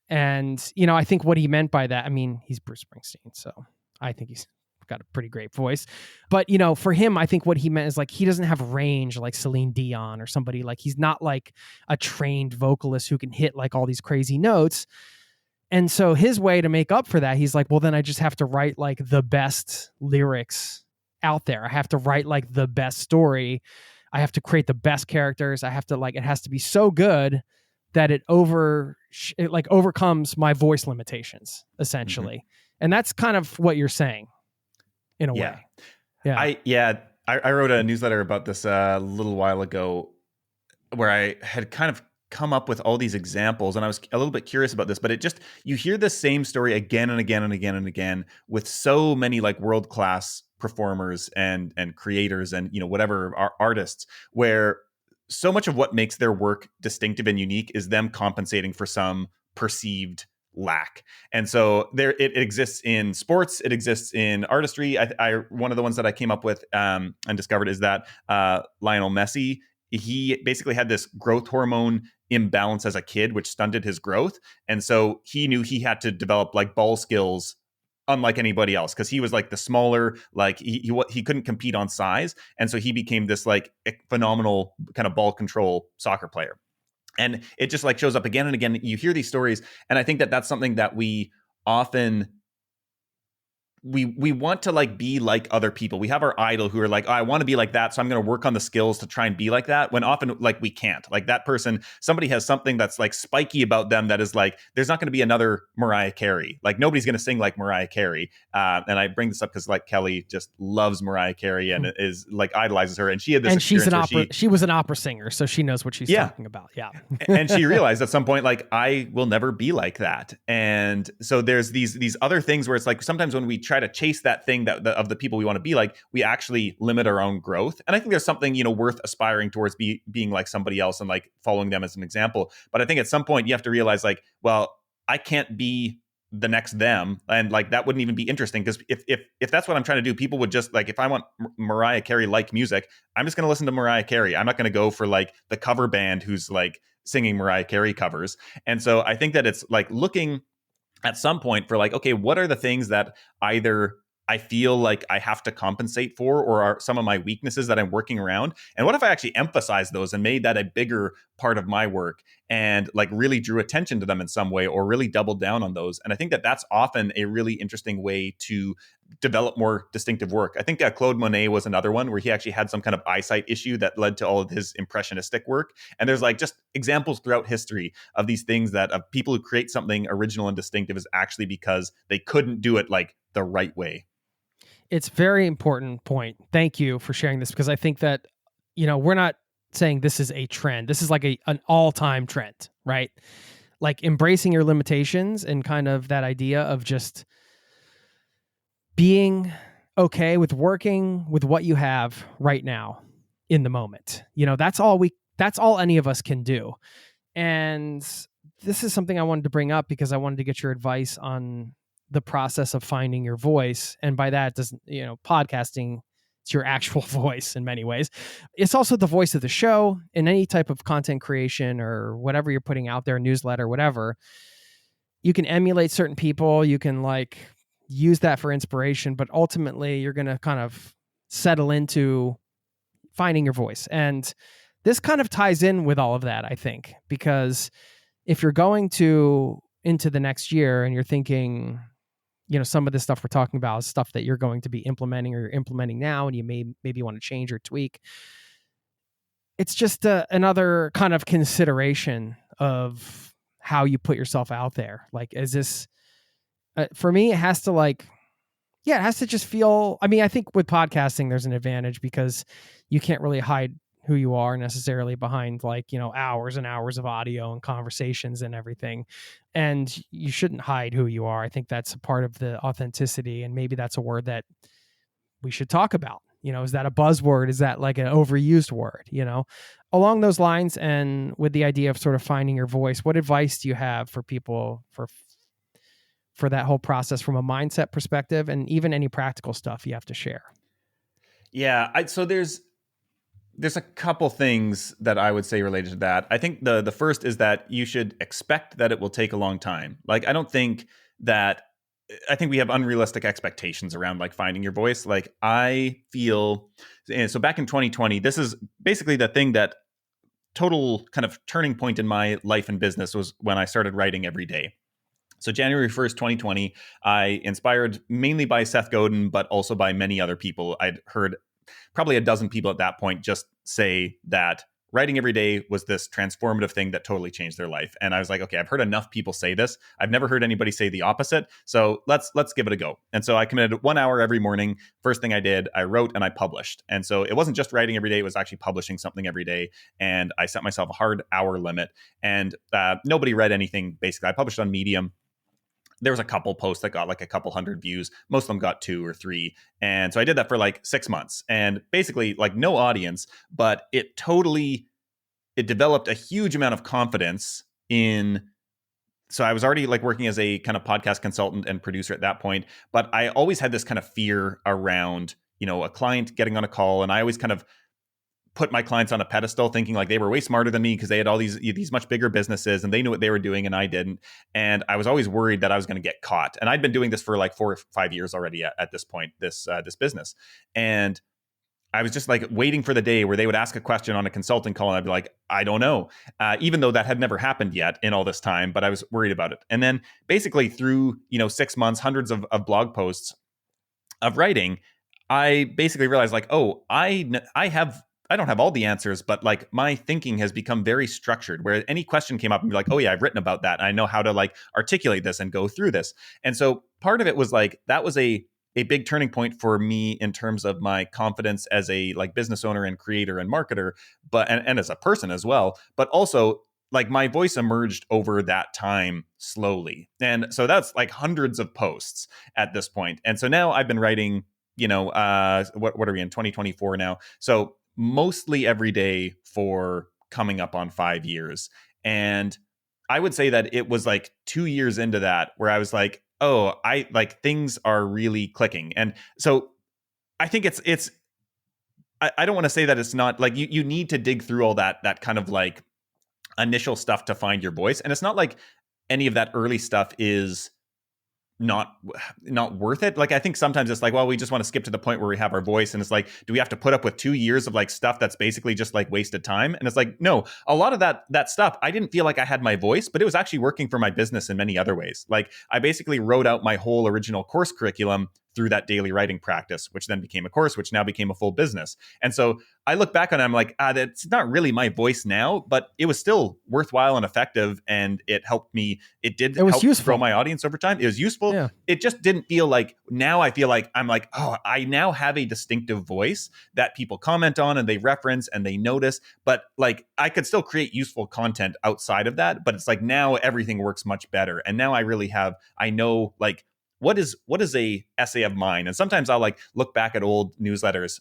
And, I think what he meant by that, he's Bruce Springsteen, so I think he's got a pretty great voice. But, for him, I think what he meant is like, he doesn't have range like Celine Dion or somebody. Like, he's not like a trained vocalist who can hit like all these crazy notes. And so his way to make up for that, he's like, well, then I just have to write like the best lyrics out there. I have to write like the best story. I have to create the best characters. I have to it has to be so good that it overcomes my voice limitations, essentially. And that's kind of what you're saying in a way. Yeah. I wrote a newsletter about this a little while ago where I had kind of come up with all these examples, and I was a little bit curious about this, but you hear the same story again and again and again and again with so many like world-class performers and creators and, whatever, artists, where so much of what makes their work distinctive and unique is them compensating for some perceived lack. And so it exists in sports, it exists in artistry. One of the ones that I came up with and discovered is that Lionel Messi, he basically had this growth hormone imbalance as a kid, which stunted his growth. And so he knew he had to develop like ball skills unlike anybody else, because he was like the smaller, like he couldn't compete on size. And so he became this like phenomenal kind of ball control soccer player. And it just like shows up again and again. You hear these stories. And I think that that's something that we often we want to like be like other people. We have our idol who are like, oh, I want to be like that, so I'm going to work on the skills to try and be like that, when often like we can't. Like that person, somebody has something that's like spiky about them that is like, there's not going to be another Mariah Carey. Like nobody's going to sing like Mariah Carey. And I bring this up because like Kelly just loves Mariah Carey and is like idolizes her. And she had this and she was an opera singer, so she knows what she's talking about. Yeah. And she realized at some point, like, I will never be like that. And so there's these other things where it's like sometimes when we try to chase that thing of the people we want to be like, we actually limit our own growth. And I think there's something, worth aspiring towards being like somebody else and like following them as an example. But I think at some point you have to realize like, well, I can't be the next them. And like, that wouldn't even be interesting, because if that's what I'm trying to do, people would just like, if I want Mariah Carey like music, I'm just going to listen to Mariah Carey. I'm not going to go for like the cover band who's like singing Mariah Carey covers. And so I think that it's like looking at some point for like, okay, what are the things that either I feel like I have to compensate for, or are some of my weaknesses that I'm working around? And what if I actually emphasized those and made that a bigger part of my work and like really drew attention to them in some way, or really doubled down on those? And I think that that's often a really interesting way to develop more distinctive work. I think Claude Monet was another one where he actually had some kind of eyesight issue that led to all of his impressionistic work. And there's like just examples throughout history of these things that of people who create something original and distinctive is actually because they couldn't do it like the right way. It's a very important point. Thank you for sharing this, because I think that, we're not saying this is a trend. This is like an all-time trend, right? Like embracing your limitations and kind of that idea of just being okay with working with what you have right now in the moment. That's all any of us can do. And this is something I wanted to bring up because I wanted to get your advice on the process of finding your voice. And by that, podcasting, it's your actual voice in many ways. It's also the voice of the show in any type of content creation or whatever you're putting out there, newsletter, whatever. You can emulate certain people. You can like use that for inspiration, but ultimately you're going to kind of settle into finding your voice. And this kind of ties in with all of that, I think, because if you're going into the next year and you're thinking, some of this stuff we're talking about is stuff that you're going to be implementing or you're implementing now, and you maybe want to change or tweak. It's just another kind of consideration of how you put yourself out there. Like, is this, for me, it has to just feel, I think with podcasting, there's an advantage because you can't really hide who you are necessarily behind hours and hours of audio and conversations and everything. And you shouldn't hide who you are. I think that's a part of the authenticity. And maybe that's a word that we should talk about. Is that a buzzword? Is that like an overused word, along those lines? And with the idea of sort of finding your voice, what advice do you have for people for that whole process from a mindset perspective, and even any practical stuff you have to share? Yeah. So there's a couple things that I would say related to that. I think the first is that you should expect that it will take a long time. Like, I think we have unrealistic expectations around like finding your voice. Like, I feel, so back in 2020, this is basically the thing that total kind of turning point in my life and business was when I started writing every day. So January 1st, 2020, I inspired mainly by Seth Godin, but also by many other people. I'd heard probably a dozen people at that point just say that writing every day was this transformative thing that totally changed their life. And I was like, okay, I've heard enough people say this. I've never heard anybody say the opposite. So let's give it a go. And so I committed 1 hour every morning. First thing I did, I wrote and I published. And so it wasn't just writing every day, it was actually publishing something every day. And I set myself a hard hour limit, and nobody read anything. Basically, I published on Medium. There was a couple posts that got like a couple hundred views. Most of them got 2 or 3. And so I did that for like 6 months, and basically like no audience, but it developed a huge amount of confidence in. So I was already like working as a kind of podcast consultant and producer at that point, but I always had this kind of fear around, a client getting on a call. And I always kind of put my clients on a pedestal, thinking like they were way smarter than me because they had all these much bigger businesses and they knew what they were doing and I didn't. And I was always worried that I was going to get caught. And I'd been doing this for like 4 or 5 years already at this point, this business. And I was just like waiting for the day where they would ask a question on a consulting call and I'd be like, I don't know, even though that had never happened yet in all this time, but I was worried about it. And then basically through, 6 months, hundreds of blog posts of writing, I basically realized like, oh, I don't have all the answers, but like my thinking has become very structured where any question came up and be like, oh yeah, I've written about that. I know how to like articulate this and go through this. And so part of it was like, that was a big turning point for me in terms of my confidence as a like business owner and creator and marketer, but and as a person as well. But also like my voice emerged over that time slowly. And so that's like hundreds of posts at this point. And so now I've been writing, what are we in 2024 now? So mostly every day for coming up on 5 years. And I would say that it was like 2 years into that where I was like, oh, I like things are really clicking. And so I think it's I don't want to say that it's not like you need to dig through all that kind of like initial stuff to find your voice. And it's not like any of that early stuff is not worth it. Like I think sometimes it's like, well, we just want to skip to the point where we have our voice, and it's like, do we have to put up with 2 years of like stuff that's basically just like wasted time? And it's like, no, a lot of that stuff, I didn't feel like I had my voice, but it was actually working for my business in many other ways. Like I basically wrote out my whole original course curriculum through that daily writing practice, which then became a course, which now became a full business. And so I look back on it, I'm like, that's not really my voice now, but it was still worthwhile and effective. And it helped me. It help grow my audience over time. It was useful. Yeah. It just didn't feel like, now I feel like I'm like, oh, I now have a distinctive voice that people comment on and they reference and they notice, but like I could still create useful content outside of that. But it's like now everything works much better. And now I know like, what is a essay of mine? And sometimes I'll like look back at old newsletters.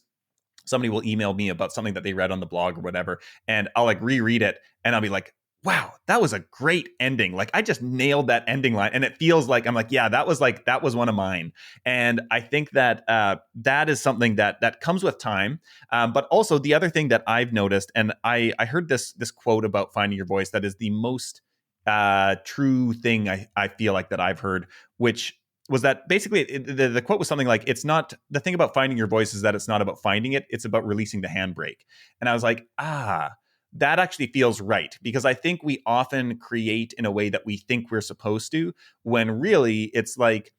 Somebody will email me about something that they read on the blog or whatever, and I'll like reread it and I'll be like, wow, that was a great ending. Like I just nailed that ending line. And it feels like, I'm like, yeah, that was one of mine. And I think that that is something that comes with time. But also the other thing that I've noticed, and I heard this quote about finding your voice that is the most true thing I feel like that I've heard, which was that basically the quote was something like, it's not, the thing about finding your voice is that it's not about finding it, it's about releasing the handbrake. And I was like, that actually feels right, because I think we often create in a way that we think we're supposed to, when really it's like,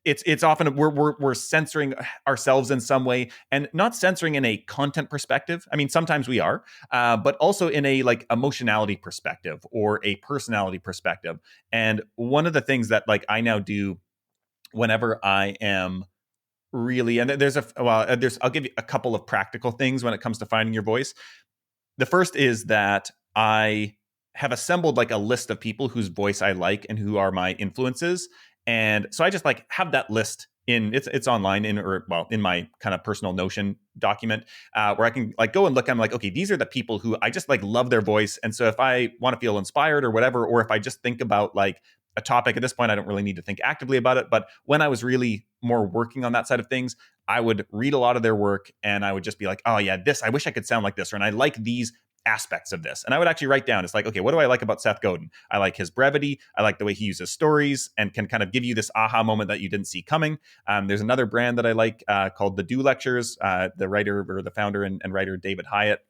it's often we're censoring ourselves in some way, and not censoring in a content perspective. I mean, sometimes we are, but also in a like emotionality perspective or a personality perspective. And one of the things that like I now do whenever I am really, and I'll give you a couple of practical things when it comes to finding your voice. The first is that I have assembled like a list of people whose voice I like and who are my influences. And so I just like have that list it's online in my kind of personal Notion document where I can like go and look. I'm like, okay, these are the people who I just like love their voice. And so if I want to feel inspired or whatever, or if I just think about like a topic at this point, I don't really need to think actively about it. But when I was really more working on that side of things, I would read a lot of their work and I would just be like, oh yeah, I wish I could sound like this, or and I like these aspects of this. And I would actually write down, it's like, okay, what do I like about Seth Godin? I like his brevity. I like the way he uses stories and can kind of give you this aha moment that you didn't see coming. There's another brand that I like called the Do Lectures, the writer or the founder and writer David Hyatt.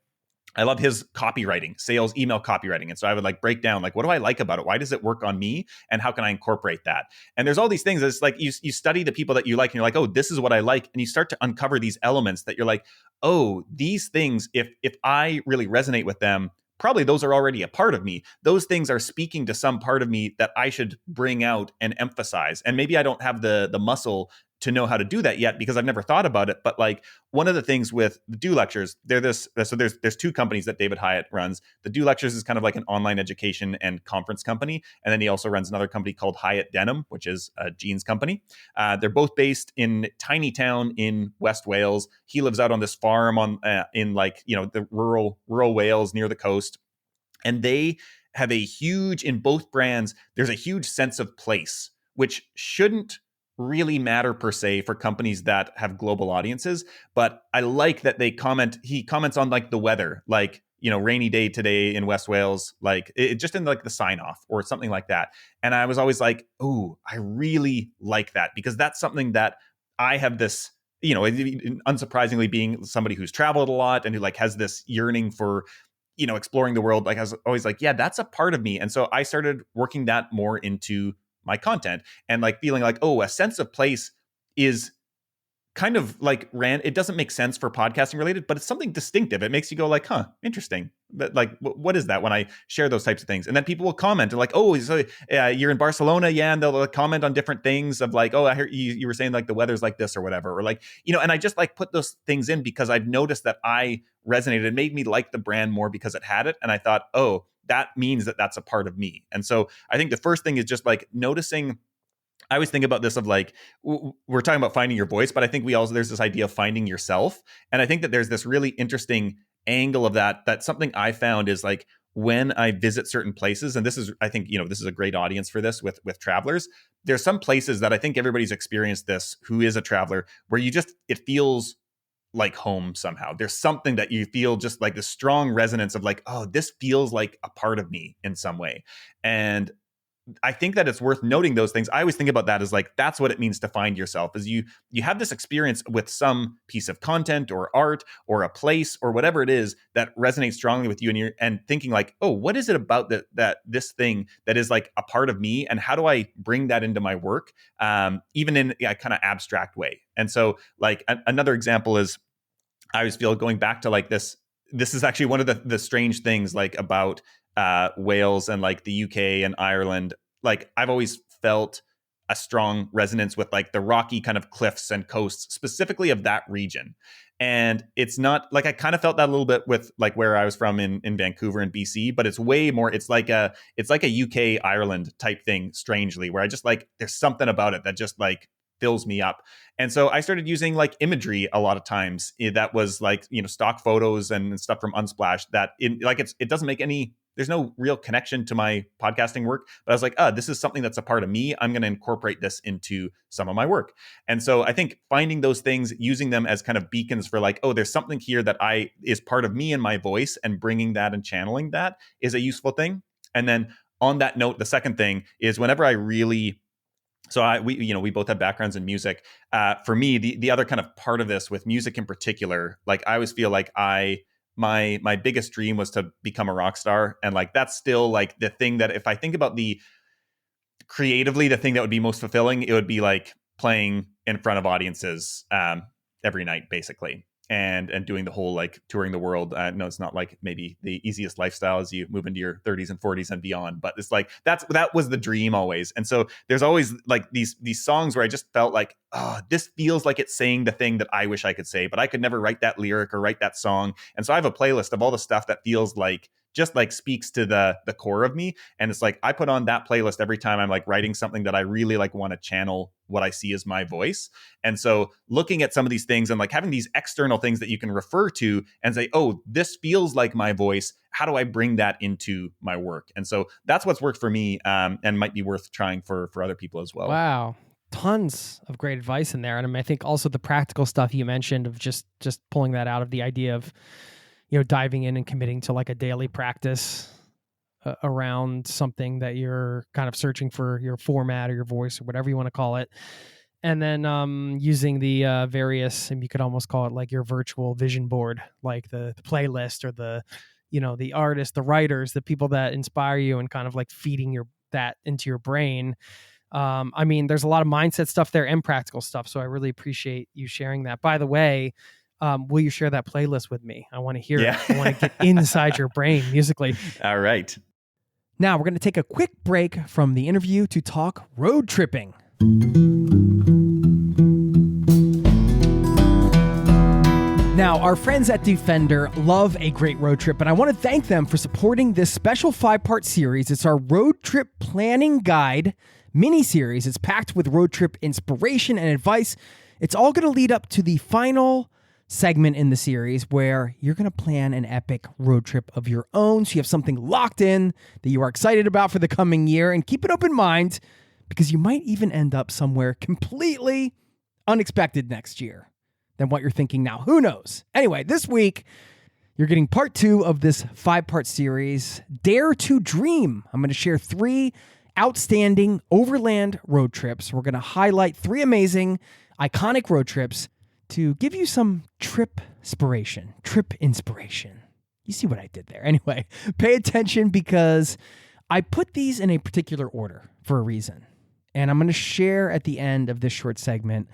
I love his copywriting, sales, email copywriting. And so I would like break down, like, what do I like about it? Why does it work on me? And how can I incorporate that? And there's all these things. It's like you study the people that you like and you're like, oh, this is what I like. And you start to uncover these elements that you're like, oh, these things, if I really resonate with them, probably those are already a part of me. Those things are speaking to some part of me that I should bring out and emphasize. And maybe I don't have the muscle to know how to do that yet because I've never thought about it. But like one of the things with the Do Lectures, there's two companies that David Hyatt runs. The Do Lectures is kind of like an online education and conference company. And then he also runs another company called Hyatt Denim, which is a jeans company. They're both based in tiny town in West Wales. He lives out on this farm in like, the rural Wales near the coast. And they have a huge, in both brands, there's a huge sense of place, which shouldn't really matter per se for companies that have global audiences. But I like that he comments on like the weather, like, rainy day today in West Wales, like it just in like the sign off or something like that. And I was always like, oh, I really like that because that's something that I have this, unsurprisingly being somebody who's traveled a lot and who like has this yearning for, exploring the world. Like I was always like, yeah, that's a part of me. And so I started working that more into my content and like feeling like, oh, a sense of place is kind of like it doesn't make sense for podcasting related, but it's something distinctive. It makes you go like, huh, interesting. But like, what is that when I share those types of things? And then people will comment and like, oh, so you're in Barcelona. Yeah. And they'll comment on different things of like, oh, I heard you were saying like the weather's like this or whatever. Or like, and I just like put those things in because I've noticed that I resonated. It made me like the brand more because it had it. And I thought, oh, that means that that's a part of me. And so I think the first thing is just like noticing. I always think about this of like, we're talking about finding your voice, but I think there's this idea of finding yourself. And I think that there's this really interesting angle of that's something I found is like when I visit certain places, and this is, I think, this is a great audience for this with travelers. There's some places that I think everybody's experienced this who is a traveler where it feels like home somehow. There's something that you feel just like the strong resonance of like, oh, this feels like a part of me in some way. And I think that it's worth noting those things. I always think about that as like, that's what it means to find yourself is you have this experience with some piece of content or art or a place or whatever it is that resonates strongly with you. And thinking like, oh, what is it about that this thing that is like a part of me? And how do I bring that into my work? Even in a kind of abstract way. And so like another example is I always feel going back to like this is actually one of the strange things like about Wales and like the UK and Ireland. Like I've always felt a strong resonance with like the rocky kind of cliffs and coasts, specifically of that region. And it's not like I kind of felt that a little bit with like where I was from in Vancouver and BC, but it's way more. It's like a UK Ireland type thing, strangely, where I just like there's something about it that just like fills me up. And so I started using like imagery a lot of times that was like, stock photos and stuff from Unsplash that it doesn't make any, there's no real connection to my podcasting work, but I was like, this is something that's a part of me. I'm going to incorporate this into some of my work. And so I think finding those things, using them as kind of beacons for like, oh, there's something here that is part of me and my voice, and bringing that and channeling that is a useful thing. And then on that note, the second thing is whenever I really we both have backgrounds in music. For me, the other kind of part of this with music in particular, like I always feel like my biggest dream was to become a rock star. And like, that's still like the thing that if I think about creatively, the thing that would be most fulfilling, it would be like playing in front of audiences every night, basically. And doing the whole like touring the world. No, it's not like maybe the easiest lifestyle as you move into your 30s and 40s and beyond, but it's like that was the dream always. And so there's always like these songs where I just felt like, oh, this feels like it's saying the thing that I wish I could say, but I could never write that lyric or write that song. And so I have a playlist of all the stuff that feels like just like speaks to the core of me. And it's like I put on that playlist every time I'm like writing something that I really like want to channel what I see as my voice. And so looking at some of these things and like having these external things that you can refer to and say, oh, this feels like my voice. How do I bring that into my work? And so that's what's worked for me and might be worth trying for other people as well. Wow. Tons of great advice in there. And I think also the practical stuff you mentioned of just pulling that out of the idea of, diving in and committing to like a daily practice around something that you're kind of searching for your format or your voice or whatever you want to call it. And then using the various, and you could almost call it like your virtual vision board, like the playlist or the artists, the writers, the people that inspire you, and kind of like feeding that into your brain. There's a lot of mindset stuff there and practical stuff. So I really appreciate you sharing that. By the way, will you share that playlist with me? I want to hear it. I want to get inside your brain musically. All right. Now we're going to take a quick break from the interview to talk road tripping. Now, our friends at Defender love a great road trip, and I want to thank them for supporting this special 5-part series. It's our road trip planning guide mini-series. It's packed with road trip inspiration and advice. It's all going to lead up to the final segment in the series where you're going to plan an epic road trip of your own, so you have something locked in that you are excited about for the coming year. And keep an open mind, because you might even end up somewhere completely unexpected next year than what you're thinking now. Who knows? Anyway, this week, you're getting part 2 of this 5-part series, Dare to Dream. I'm going to share 3 outstanding overland road trips. We're going to highlight 3 amazing, iconic road trips to give you some trip inspiration. You see what I did there. Anyway, pay attention, because I put these in a particular order for a reason. And I'm going to share at the end of this short segment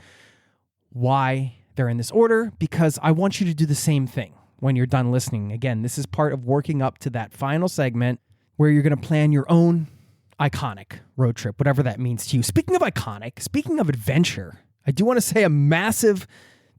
why they're in this order, because I want you to do the same thing when you're done listening. Again, this is part of working up to that final segment where you're going to plan your own iconic road trip, whatever that means to you. Speaking of iconic, speaking of adventure, I do want to say a massive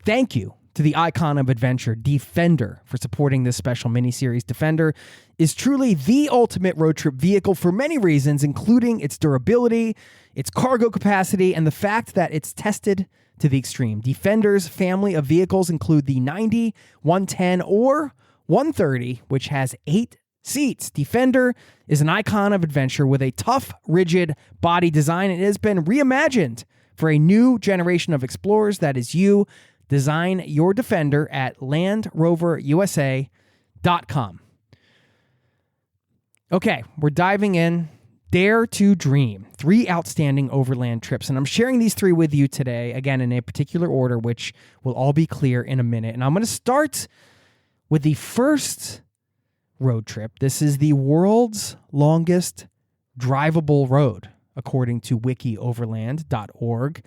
thank you to the icon of adventure, Defender, for supporting this special mini-series. Defender is truly the ultimate road trip vehicle for many reasons, including its durability, its cargo capacity, and the fact that it's tested to the extreme. Defender's family of vehicles include the 90, 110, or 130, which has 8 seats. Defender is an icon of adventure with a tough, rigid body design. It has been reimagined for a new generation of explorers. That is you. Design your Defender at LandRoverUSA.com. Okay, we're diving in. Dare to Dream. 3 outstanding overland trips. And I'm sharing these 3 with you today, again, in a particular order, which will all be clear in a minute. And I'm going to start with the first road trip. This is the world's longest drivable road, according to wikioverland.org.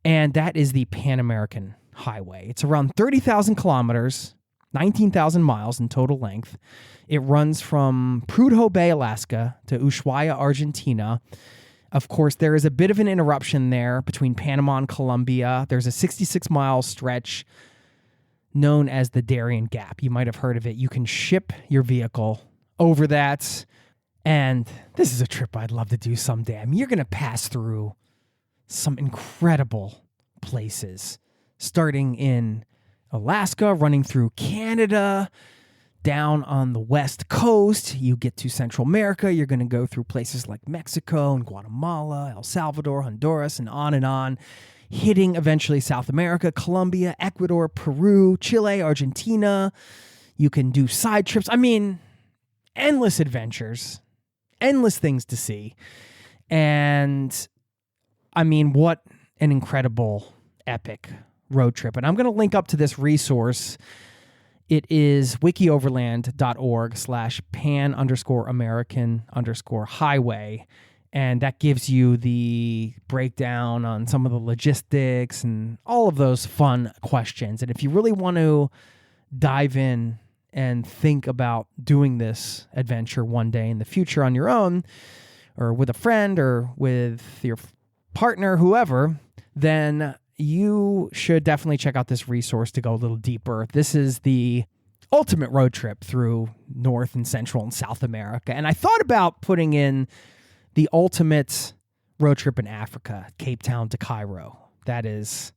And that is the Pan American Highway. It's around 30,000 kilometers, 19,000 miles in total length. It runs from Prudhoe Bay, Alaska to Ushuaia, Argentina. Of course, there is a bit of an interruption there between Panama and Colombia. There's a 66-mile stretch known as the Darien Gap. You might have heard of it. You can ship your vehicle over that. And this is a trip I'd love to do someday. I mean, you're going to pass through some incredible places, starting in Alaska, running through Canada, down on the West Coast. You get to Central America. You're going to go through places like Mexico and Guatemala, El Salvador, Honduras, and on, hitting eventually South America, Colombia, Ecuador, Peru, Chile, Argentina. You can do side trips. I mean, endless adventures, endless things to see. And I mean, what an incredible, epic road trip. And I'm going to link up to this resource. It is wikioverland.org/pan_American_highway. And that gives you the breakdown on some of the logistics and all of those fun questions. And if you really want to dive in and think about doing this adventure one day in the future on your own, or with a friend, or with your partner, whoever, then you should definitely check out this resource to go a little deeper. This is the ultimate road trip through North and Central and South America. And I thought about putting in the ultimate road trip in Africa, Cape Town to Cairo. That is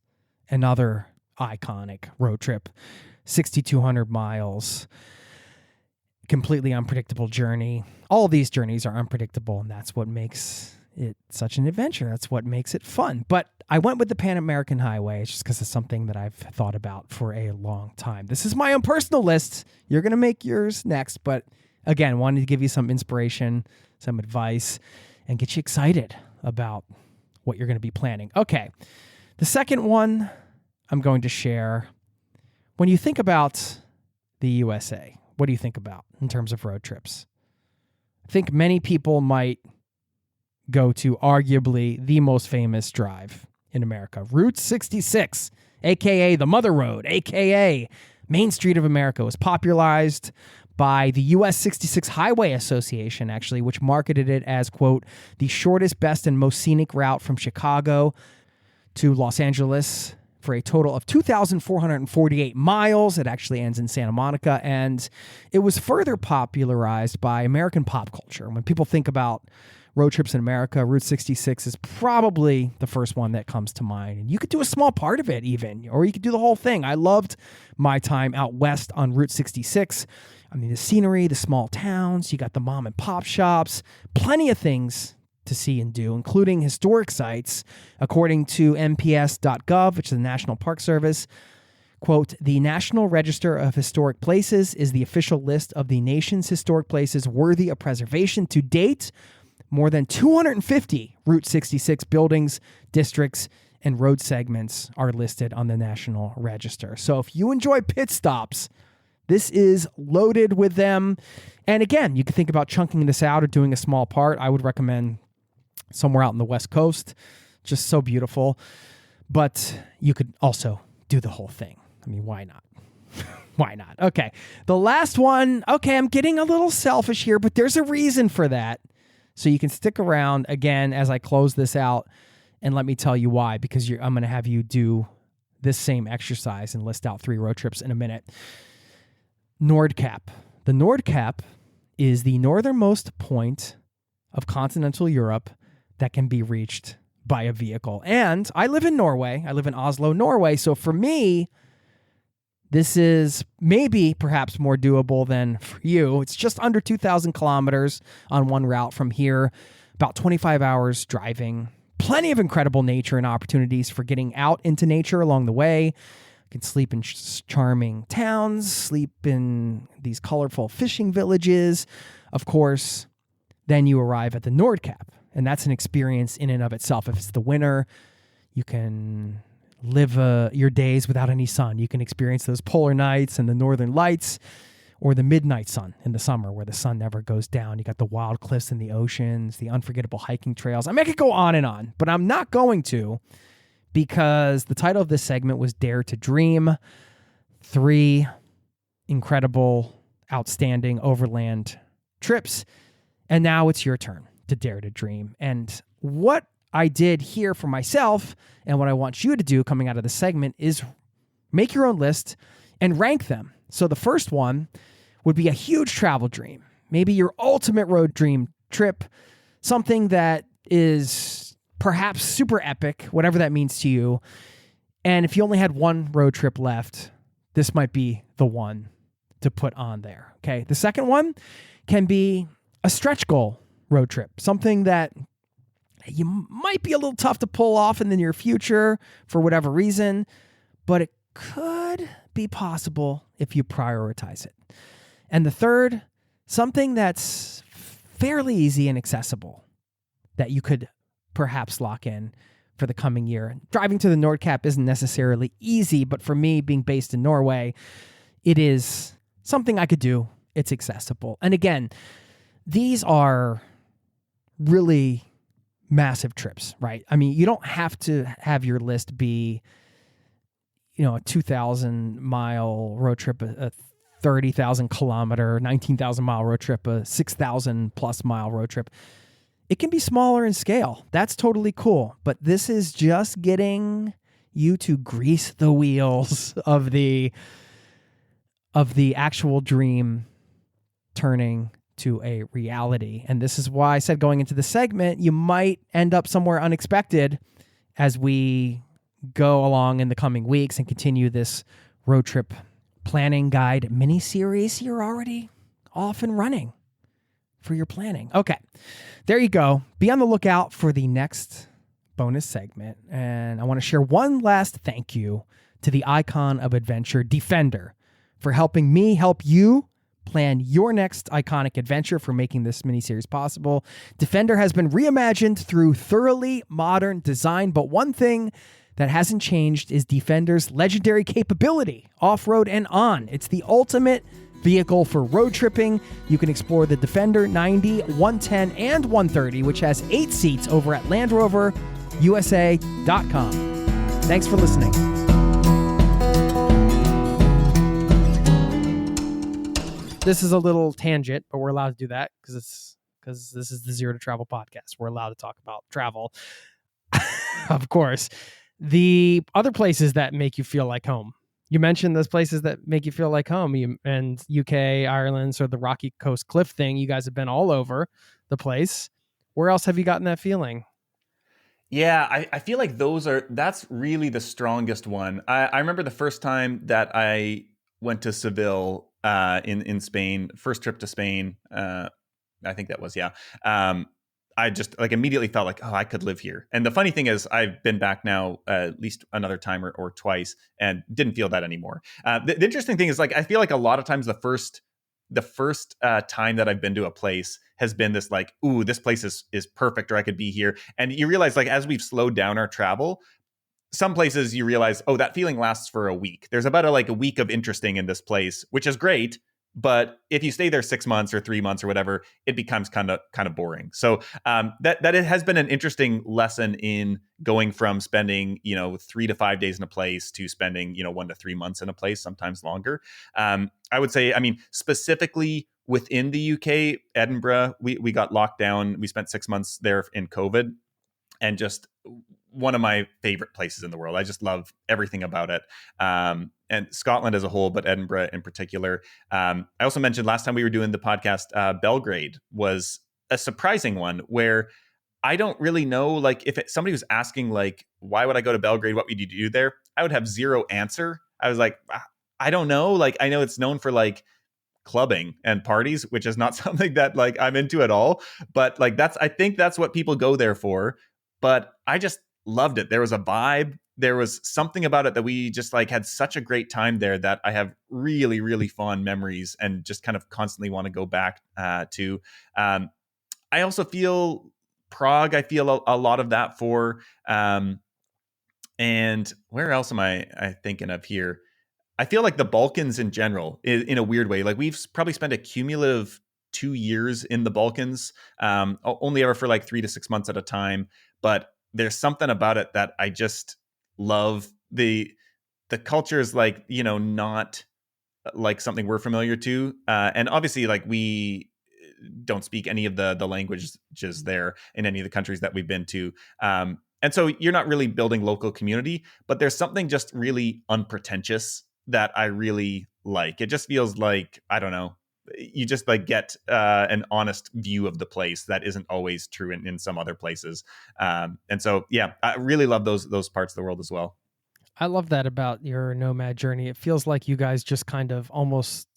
another iconic road trip, 6,200 miles, completely unpredictable journey. All these journeys are unpredictable, and that's what makes it such an adventure. That's what makes it fun. But I went with the Pan American Highway just because it's something that I've thought about for a long time. This is my own personal list. You're going to make yours next. But again, wanted to give you some inspiration, some advice, and get you excited about what you're going to be planning. Okay. The second one I'm going to share, when you think about the USA, what do you think about in terms of road trips? I think many people might go to arguably the most famous drive in America, Route 66, aka the Mother Road, aka Main Street of America. It was popularized by the US 66 Highway Association, actually, which marketed it as, quote, the shortest, best, and most scenic route from Chicago to Los Angeles for a total of 2,448 miles. It actually ends in Santa Monica, and it was further popularized by American pop culture. When people think about road trips in America, Route 66 is probably the first one that comes to mind. And you could do a small part of it even, or you could do the whole thing. I loved my time out west on Route 66. I mean, the scenery, the small towns, you got the mom and pop shops, plenty of things to see and do, including historic sites. According to NPS.gov, which is the National Park Service, quote, the National Register of Historic Places is the official list of the nation's historic places worthy of preservation. To date, more than 250 Route 66 buildings, districts, and road segments are listed on the National Register. So if you enjoy pit stops, this is loaded with them. And again, you can think about chunking this out or doing a small part. I would recommend somewhere out on the West Coast. Just so beautiful. But you could also do the whole thing. I mean, why not? Why not? Okay. The last one. Okay, I'm getting a little selfish here, but there's a reason for that. So you can stick around again as I close this out, and let me tell you why, because I'm going to have you do this same exercise and list out 3 road trips in a minute. Nordkap. The Nordkap is the northernmost point of continental Europe that can be reached by a vehicle. And I live in Norway. I live in Oslo, Norway. So for me, this is maybe perhaps more doable than for you. It's just under 2,000 kilometers on one route from here, about 25 hours driving. Plenty of incredible nature and opportunities for getting out into nature along the way. You can sleep in charming towns, sleep in these colorful fishing villages. Of course, then you arrive at the Nordkap, and that's an experience in and of itself. If it's the winter, you can live your days without any sun. You can experience those polar nights and the northern lights, or the midnight sun in the summer where the sun never goes down. You got the wild cliffs and the oceans, the unforgettable hiking trails. I mean, I could go on, but I'm not going to, because the title of this segment was Dare to Dream. 3 incredible, outstanding overland trips. And now it's your turn to dare to dream. And what I did here for myself, and what I want you to do coming out of the segment, is make your own list and rank them. So the first one would be a huge travel dream, maybe your ultimate road dream trip, something that is perhaps super epic, whatever that means to you. And if you only had one road trip left, this might be the one to put on there. Okay. The second one can be a stretch goal road trip, something that you might be a little tough to pull off in the near future for whatever reason, but it could be possible if you prioritize it. And the third, something that's fairly easy and accessible that you could perhaps lock in for the coming year. Driving to the Nordkap isn't necessarily easy, but for me, being based in Norway, it is something I could do. It's accessible. And again, these are really massive trips, right? I mean, you don't have to have your list be, a 2,000 mile road trip, a 30,000 kilometer, 19,000 mile road trip, a 6,000 plus mile road trip. It can be smaller in scale. That's totally cool. But this is just getting you to grease the wheels of the actual dream turning to a reality. And this is why I said going into the segment, you might end up somewhere unexpected as we go along in the coming weeks and continue this road trip planning guide mini series. You're already off and running for your planning. Okay, there you go. Be on the lookout for the next bonus segment. And I want to share one last thank you to the icon of adventure, Defender, for helping me help you plan your next iconic adventure, for making this miniseries possible. Defender has been reimagined through thoroughly modern design, but one thing that hasn't changed is Defender's legendary capability, off-road and on. It's the ultimate vehicle for road tripping. You can explore the Defender 90, 110, and 130, which has 8 seats over at LandRoverUSA.com. Thanks for listening. This is a little tangent, but we're allowed to do that because this is the Zero to Travel podcast. We're allowed to talk about travel. Of course. The other places that make you feel like home. You mentioned those places that make you feel like home, and UK, Ireland, so the Rocky Coast Cliff thing. You guys have been all over the place. Where else have you gotten that feeling? Yeah, I feel like that's really the strongest one. I remember the first time that I went to Seville in Spain, first trip to Spain. I think that was, yeah. I just like immediately felt like, oh, I could live here. And the funny thing is I've been back now at least another time or twice and didn't feel that anymore. The interesting thing is like, I feel like a lot of times the first time that I've been to a place has been this like, ooh, this place is perfect, or I could be here. And you realize like, as we've slowed down our travel, some places you realize, oh, that feeling lasts for a week. There's about a week of interesting in this place, which is great. But if you stay there 6 months or 3 months or whatever, it becomes kind of boring. So that it has been an interesting lesson in going from spending 3 to 5 days in a place to spending 1 to 3 months in a place, sometimes longer. I would say, I mean, specifically within the UK, Edinburgh, we got locked down. We spent 6 months there in COVID, and just one of my favorite places in the world. I just love everything about it. And Scotland as a whole, but Edinburgh in particular. I also mentioned last time we were doing the podcast, Belgrade was a surprising one where I don't really know, like if somebody was asking like, why would I go to Belgrade? What would you do there? I would have zero answer. I was like, I don't know. Like, I know it's known for like clubbing and parties, which is not something that like I'm into at all. But like, I think that's what people go there for. But I just loved it. There was a vibe. There was something about it that we just like had such a great time there that I have really, really fond memories and just kind of constantly want to go back to. I also feel Prague. I feel a lot of that for. And where else am I thinking of here? I feel like the Balkans in general, in a weird way. Like we've probably spent a cumulative 2 years in the Balkans, only ever for like 3 to 6 months at a time. But there's something about it that I just love. The culture is like, not like something we're familiar to. And obviously like we don't speak any of the languages there in any of the countries that we've been to. And so you're not really building local community, but there's something just really unpretentious that I really like. It just feels like, I don't know, you just like get an honest view of the place that isn't always true in some other places. And so, yeah, I really love those parts of the world as well. I love that about your nomad journey. It feels like you guys just kind of almost,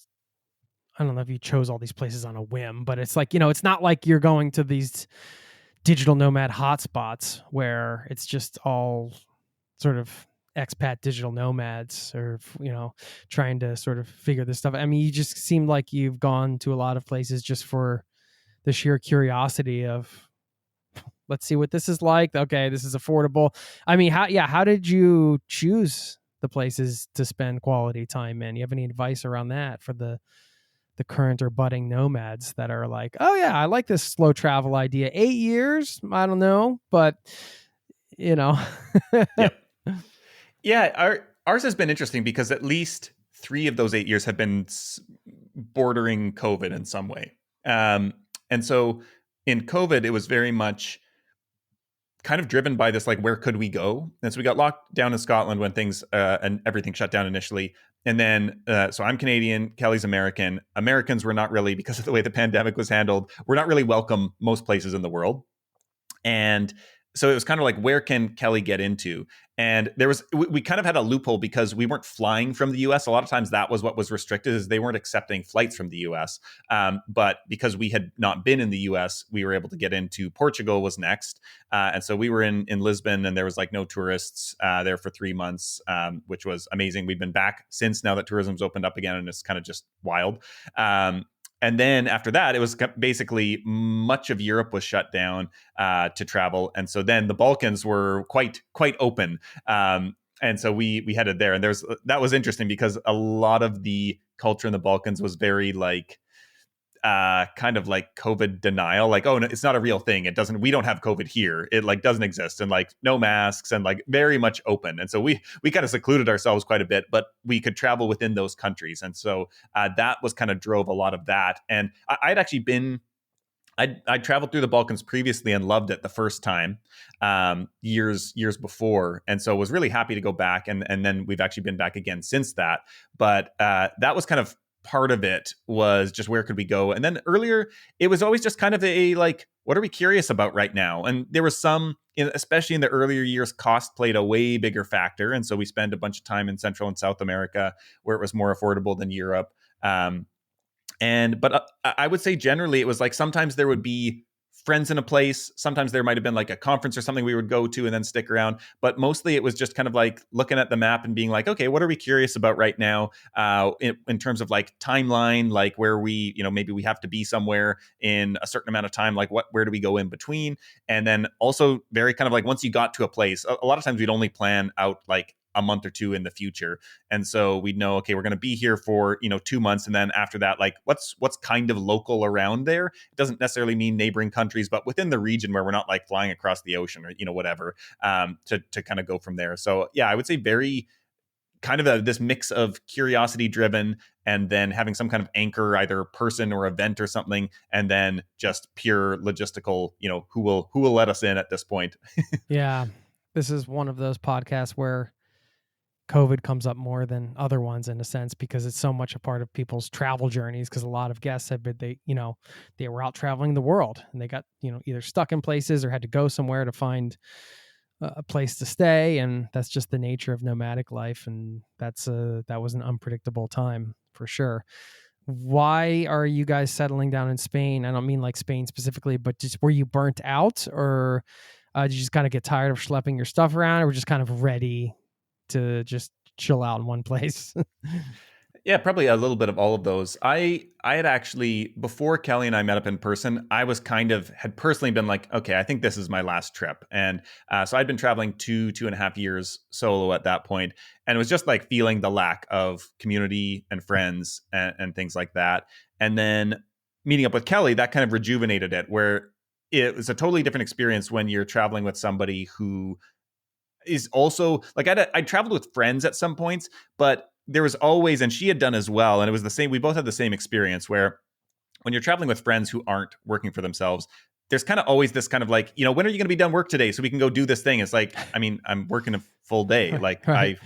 I don't know if you chose all these places on a whim, but it's like, it's not like you're going to these digital nomad hotspots where it's just all sort of expat digital nomads or, trying to sort of figure this stuff. I mean, you just seem like you've gone to a lot of places just for the sheer curiosity of, let's see what this is like. Okay, this is affordable. I mean, how did you choose the places to spend quality time in? You have any advice around that for the current or budding nomads that are like, oh yeah, I like this slow travel idea. 8 years? I don't know, but Yep. Yeah, ours has been interesting because at least 3 of those 8 years have been bordering COVID in some way. And so in COVID, it was very much kind of driven by this, like, where could we go? And so we got locked down in Scotland when things and everything shut down initially. And then, so I'm Canadian, Kelly's American. Americans were not really, because of the way the pandemic was handled, we're not really welcome most places in the world. And so it was kind of like, where can Kelly get into? And we kind of had a loophole because we weren't flying from the US. A lot of times that was what was restricted, is they weren't accepting flights from the US. But because we had not been in the US, we were able to get into Portugal was next. And so we were in Lisbon, and there was like no tourists there for 3 months, which was amazing. We've been back since, now that tourism's opened up again, and it's kind of just wild. And then after that, it was basically much of Europe was shut down to travel. And so then the Balkans were quite open. And so we headed there. And that was interesting because a lot of the culture in the Balkans was very like, kind of like COVID denial, like, oh, no, it's not a real thing. We don't have COVID here. It like doesn't exist, and like no masks, and like very much open. And so we kind of secluded ourselves quite a bit, but we could travel within those countries. And so that was kind of drove a lot of that. And I'd actually been, I traveled through the Balkans previously and loved it the first time, years before, and so was really happy to go back. And then we've actually been back again since that. But that was kind of part of it, was just where could we go. And then earlier, it was always just kind of a like, what are we curious about right now? And there was some, especially in the earlier years, cost played a way bigger factor, and so we spent a bunch of time in Central and South America where it was more affordable than Europe. But I would say generally it was like sometimes there would be friends in a place. Sometimes there might have been like a conference or something we would go to and then stick around. But mostly it was just kind of like looking at the map and being like, okay, what are we curious about right now in terms of like timeline, like where we, maybe we have to be somewhere in a certain amount of time, like where do we go in between? And then also very kind of like once you got to a place, a lot of times we'd only plan out like a month or two in the future. And so we'd know, okay, we're going to be here for, 2 months. And then after that, like what's kind of local around there? It doesn't necessarily mean neighboring countries, but within the region where we're not like flying across the ocean or, whatever, to kind of go from there. So yeah, I would say very kind of this mix of curiosity driven and then having some kind of anchor, either person or event or something. And then just pure logistical, who will let us in at this point. Yeah. This is one of those podcasts where COVID comes up more than other ones in a sense, because it's so much a part of people's travel journeys. Because a lot of guests have been, they were out traveling the world and they got, either stuck in places or had to go somewhere to find a place to stay. And that's just the nature of nomadic life. And that was an unpredictable time for sure. Why are you guys settling down in Spain? I don't mean like Spain specifically, but just were you burnt out, or did you just kind of get tired of schlepping your stuff around, or were just kind of ready to just chill out in one place? Yeah, probably a little bit of all of those. I had actually, before Kelly and I met up in person, I was had personally been like, okay, I think this is my last trip. And so I'd been traveling 2.5 years solo at that point, and it was just like feeling the lack of community and friends and things like that. And then meeting up with Kelly, that kind of rejuvenated it, where it was a totally different experience when you're traveling with somebody who is also like, I traveled with friends at some points, but there was always, and she had done as well, and it was the same, we both had the same experience, where when you're traveling with friends who aren't working for themselves, there's kind of always this kind of like, when are you going to be done work today so we can go do this thing? It's like, I mean, I'm working a full day. Like right.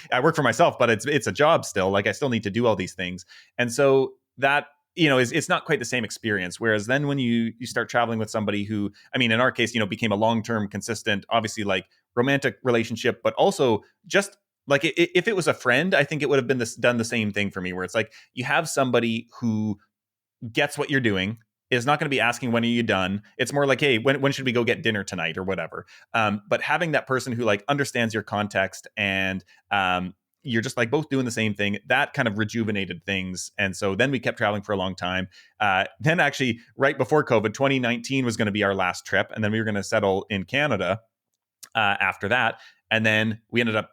I work for myself, but it's a job still. Like I still need to do all these things. And so that, it's not quite the same experience. Whereas then when you start traveling with somebody who, I mean, in our case, became a long-term, consistent, obviously like romantic relationship, but also just like if it was a friend, I think it would have been done the same thing for me, where it's like you have somebody who gets what you're doing, is not going to be asking, when are you done? It's more like, hey, when should we go get dinner tonight or whatever. But having that person who like understands your context and you're just like both doing the same thing, that kind of rejuvenated things. And so then we kept traveling for a long time. Then actually right before COVID, 2019 was going to be our last trip. And then we were going to settle in Canada after that. And then we ended up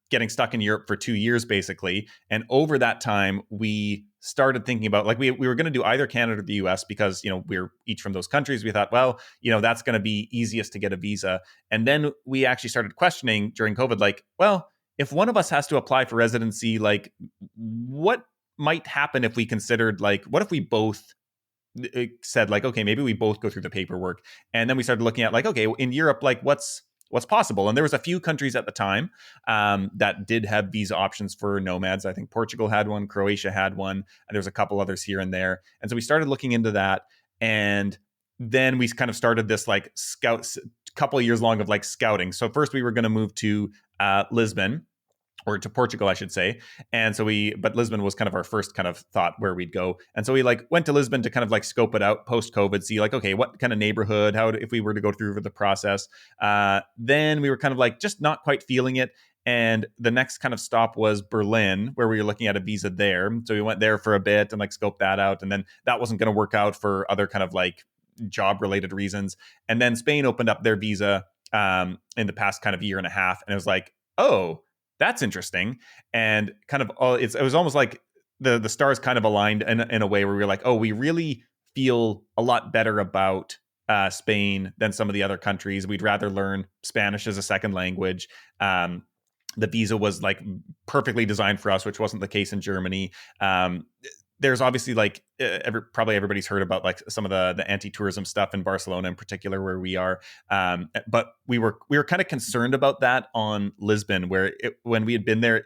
getting stuck in Europe for 2 years, basically. And over that time, we started thinking about, like, we were going to do either Canada or the US because, we're each from those countries. We thought, well, that's going to be easiest to get a visa. And then we actually started questioning during COVID, like, well, if one of us has to apply for residency, like, what might happen if we considered, like, what if we both said, like, okay, maybe we both go through the paperwork. And then we started looking at, like, okay, in Europe, like, what's possible. And there was a few countries at the time that did have visa options for nomads. I think Portugal had one, Croatia had one, and there was a couple others here and there. And so we started looking into that. And then we kind of started this like couple of years long of like scouting. So first we were going to move to Lisbon, or to Portugal, I should say. And so but Lisbon was kind of our first kind of thought where we'd go. And so we like went to Lisbon to kind of like scope it out post-COVID, see like, okay, what kind of neighborhood, if we were to go through the process. Then we were kind of like just not quite feeling it. And the next kind of stop was Berlin, where we were looking at a visa there. So we went there for a bit and like scoped that out. And then that wasn't going to work out for other kind of like job related reasons. And then Spain opened up their visa in the past kind of year and a half. And it was like, oh, that's interesting. And kind of, it was almost like the stars kind of aligned in a way where we were like, oh, we really feel a lot better about Spain than some of the other countries. We'd rather learn Spanish as a second language. The visa was like perfectly designed for us, which wasn't the case in Germany. There's obviously like probably everybody's heard about like some of the anti-tourism stuff in Barcelona in particular, where we are. But we were kind of concerned about that on Lisbon, where when we had been there,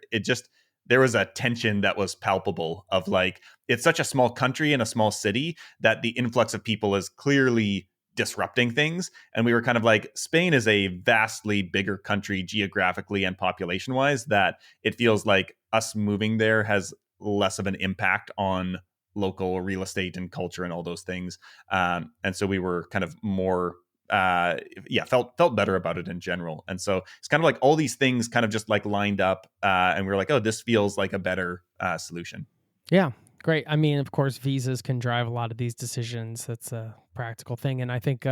there was a tension that was palpable of like, it's such a small country and a small city that the influx of people is clearly disrupting things. And we were kind of like, Spain is a vastly bigger country geographically and population wise, that it feels like us moving there has less of an impact on local real estate and culture and all those things. And so we were kind of more felt better about it in general. And so it's kind of like all these things kind of just like lined up, and we were like, oh, this feels like a better solution. Yeah, great. I mean, of course, visas can drive a lot of these decisions. That's a practical thing. And I think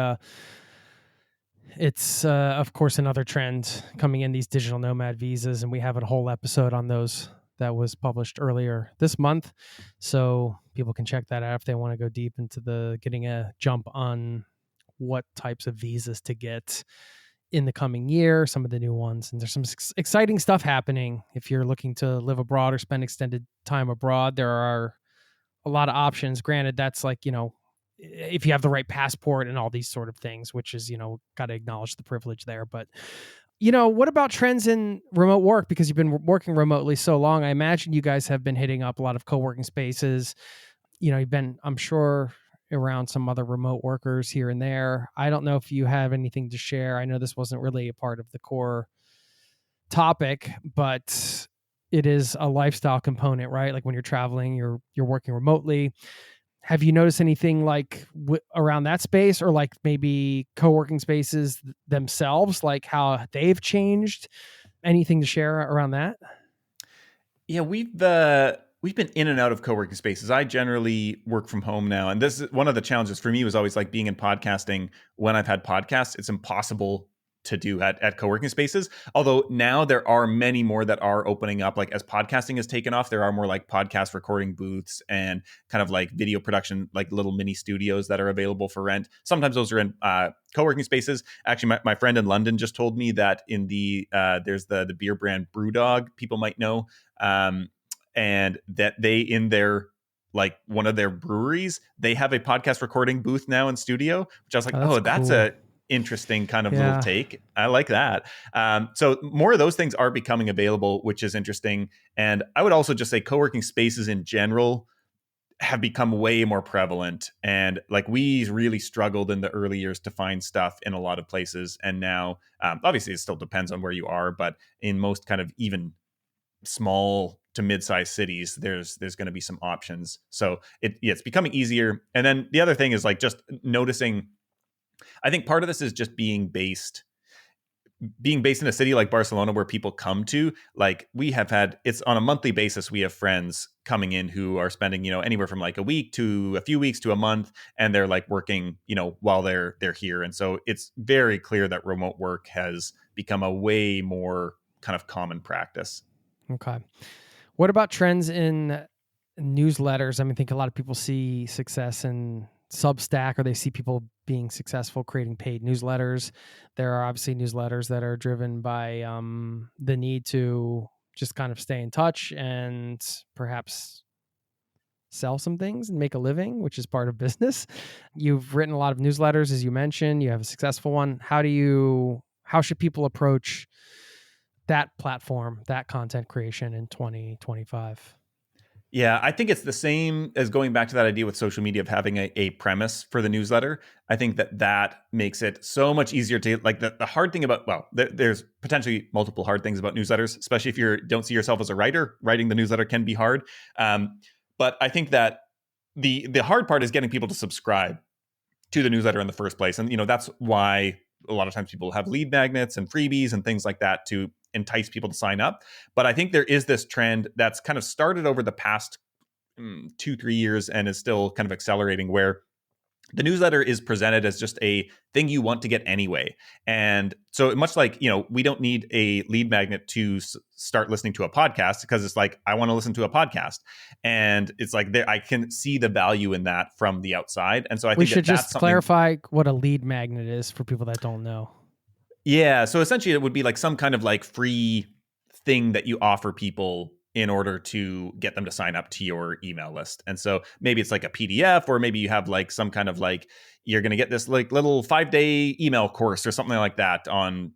it's, of course, another trend coming in, these digital nomad visas. And we have a whole episode on those that was published earlier this month. So people can check that out if they want to go deep into getting a jump on what types of visas to get in the coming year, some of the new ones. And there's some exciting stuff happening. If you're looking to live abroad or spend extended time abroad, there are a lot of options. Granted, that's like, if you have the right passport and all these sort of things, which is, got to acknowledge the privilege there. But, what about trends in remote work? Because you've been working remotely so long, I imagine you guys have been hitting up a lot of co-working spaces. You've been, I'm sure, around some other remote workers here and there. I don't know if you have anything to share. I know this wasn't really a part of the core topic, but it is a lifestyle component, right? Like when you're traveling, you're working remotely. Have you noticed anything like around that space, or like maybe co-working spaces themselves, like how they've changed? Anything to share around that? Yeah, we've been in and out of co-working spaces. I generally work from home now. And this is one of the challenges for me, was always like being in podcasting. When I've had podcasts, it's impossible to do at co-working spaces. Although now there are many more that are opening up. Like as podcasting has taken off, there are more like podcast recording booths and kind of like video production, like little mini studios that are available for rent. Sometimes those are in co-working spaces. Actually, my friend in London just told me that in there's the beer brand Brewdog, people might know, and that they, in their like one of their breweries, they have a podcast recording booth now in studio, which I was like, that's a interesting kind of little take. I like that. So more of those things are becoming available, which is interesting. And I would also just say co-working spaces in general have become way more prevalent. And like we really struggled in the early years to find stuff in a lot of places. And now, obviously it still depends on where you are, but in most kind of even small to mid-sized cities, there's going to be some options. So it's becoming easier. And then the other thing is like just noticing, I think part of this is just being based in a city like Barcelona, where people come to, like we have had, it's on a monthly basis. We have friends coming in who are spending, anywhere from like a week to a few weeks to a month. And they're like working, while they're here. And so it's very clear that remote work has become a way more kind of common practice. Okay. What about trends in newsletters? I mean, I think a lot of people see success in Substack, or they see people being successful creating paid newsletters. There are obviously newsletters that are driven by the need to just kind of stay in touch and perhaps sell some things and make a living, which is part of business. You've written a lot of newsletters, as you mentioned. You have a successful one. How should people approach that platform, that content creation in 2025? Yeah, I think it's the same as going back to that idea with social media of having a premise for the newsletter. I think that makes it so much easier to like the hard thing about, there's potentially multiple hard things about newsletters, especially if you don't see yourself as a writer. Writing the newsletter can be hard. But I think that the hard part is getting people to subscribe to the newsletter in the first place. And, that's why a lot of times people have lead magnets and freebies and things like that to entice people to sign up. But I think there is this trend that's kind of started over the past 2-3 years and is still kind of accelerating, where the newsletter is presented as just a thing you want to get anyway. And so much like, we don't need a lead magnet to start listening to a podcast, because it's like, I want to listen to a podcast. And it's like, I can see the value in that from the outside. And so I think we should that's just clarify what a lead magnet is for people that don't know. Yeah. So essentially it would be like some kind of like free thing that you offer people in order to get them to sign up to your email list. And so maybe it's like a PDF, or maybe you have like some kind of like, you're going to get this like little 5-day email course or something like that on,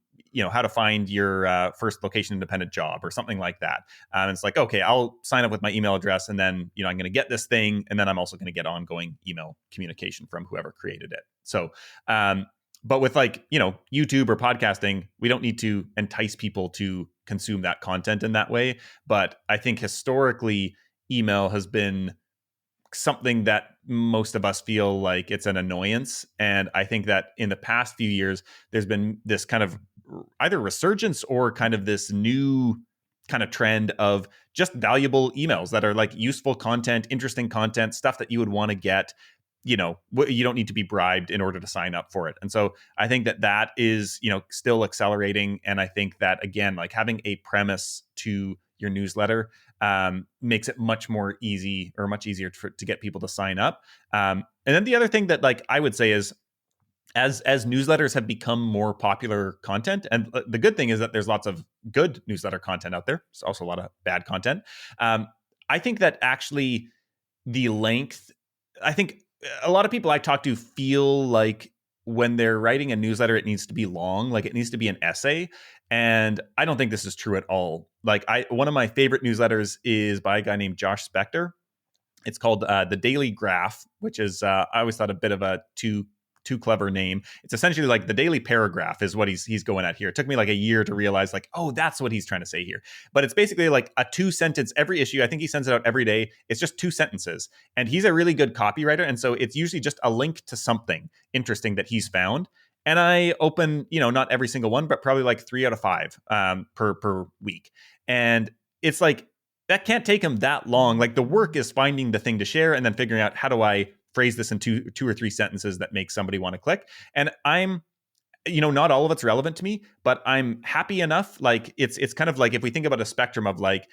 how to find your first location independent job or something like that. And it's like, okay, I'll sign up with my email address, and then, I'm going to get this thing. And then I'm also going to get ongoing email communication from whoever created it. So, but with like, YouTube or podcasting, we don't need to entice people to consume that content in that way. But I think historically, email has been something that most of us feel like it's an annoyance. And I think that in the past few years, there's been this kind of either resurgence or kind of this new kind of trend of just valuable emails that are like useful content, interesting content, stuff that you would want to get. You don't need to be bribed in order to sign up for it. And so I think that is, still accelerating. And I think that, again, like having a premise to your newsletter makes it much easier to get people to sign up. And then the other thing that like I would say is, as newsletters have become more popular content, and the good thing is that there's lots of good newsletter content out there. There's also a lot of bad content. I think that actually the length, I think a lot of people I talk to feel like when they're writing a newsletter, it needs to be long, like it needs to be an essay. And I don't think this is true at all. Like one of my favorite newsletters is by a guy named Josh Spector. It's called The Daily Graph, which is, I always thought a bit of a too clever name. It's essentially like the daily paragraph is what he's going at here. It took me like a year to realize like, oh, that's what he's trying to say here. But it's basically like a 2-sentence every issue. I think he sends it out every day. It's just 2 sentences. And he's a really good copywriter. And so it's usually just a link to something interesting that he's found. And I open, not every single one, but probably like 3 out of 5 per week. And it's like, that can't take him that long. Like the work is finding the thing to share and then figuring out, how do I phrase this in two or 3 sentences that make somebody want to click. And I'm, not all of it's relevant to me, but I'm happy enough. Like it's kind of like, if we think about a spectrum of like,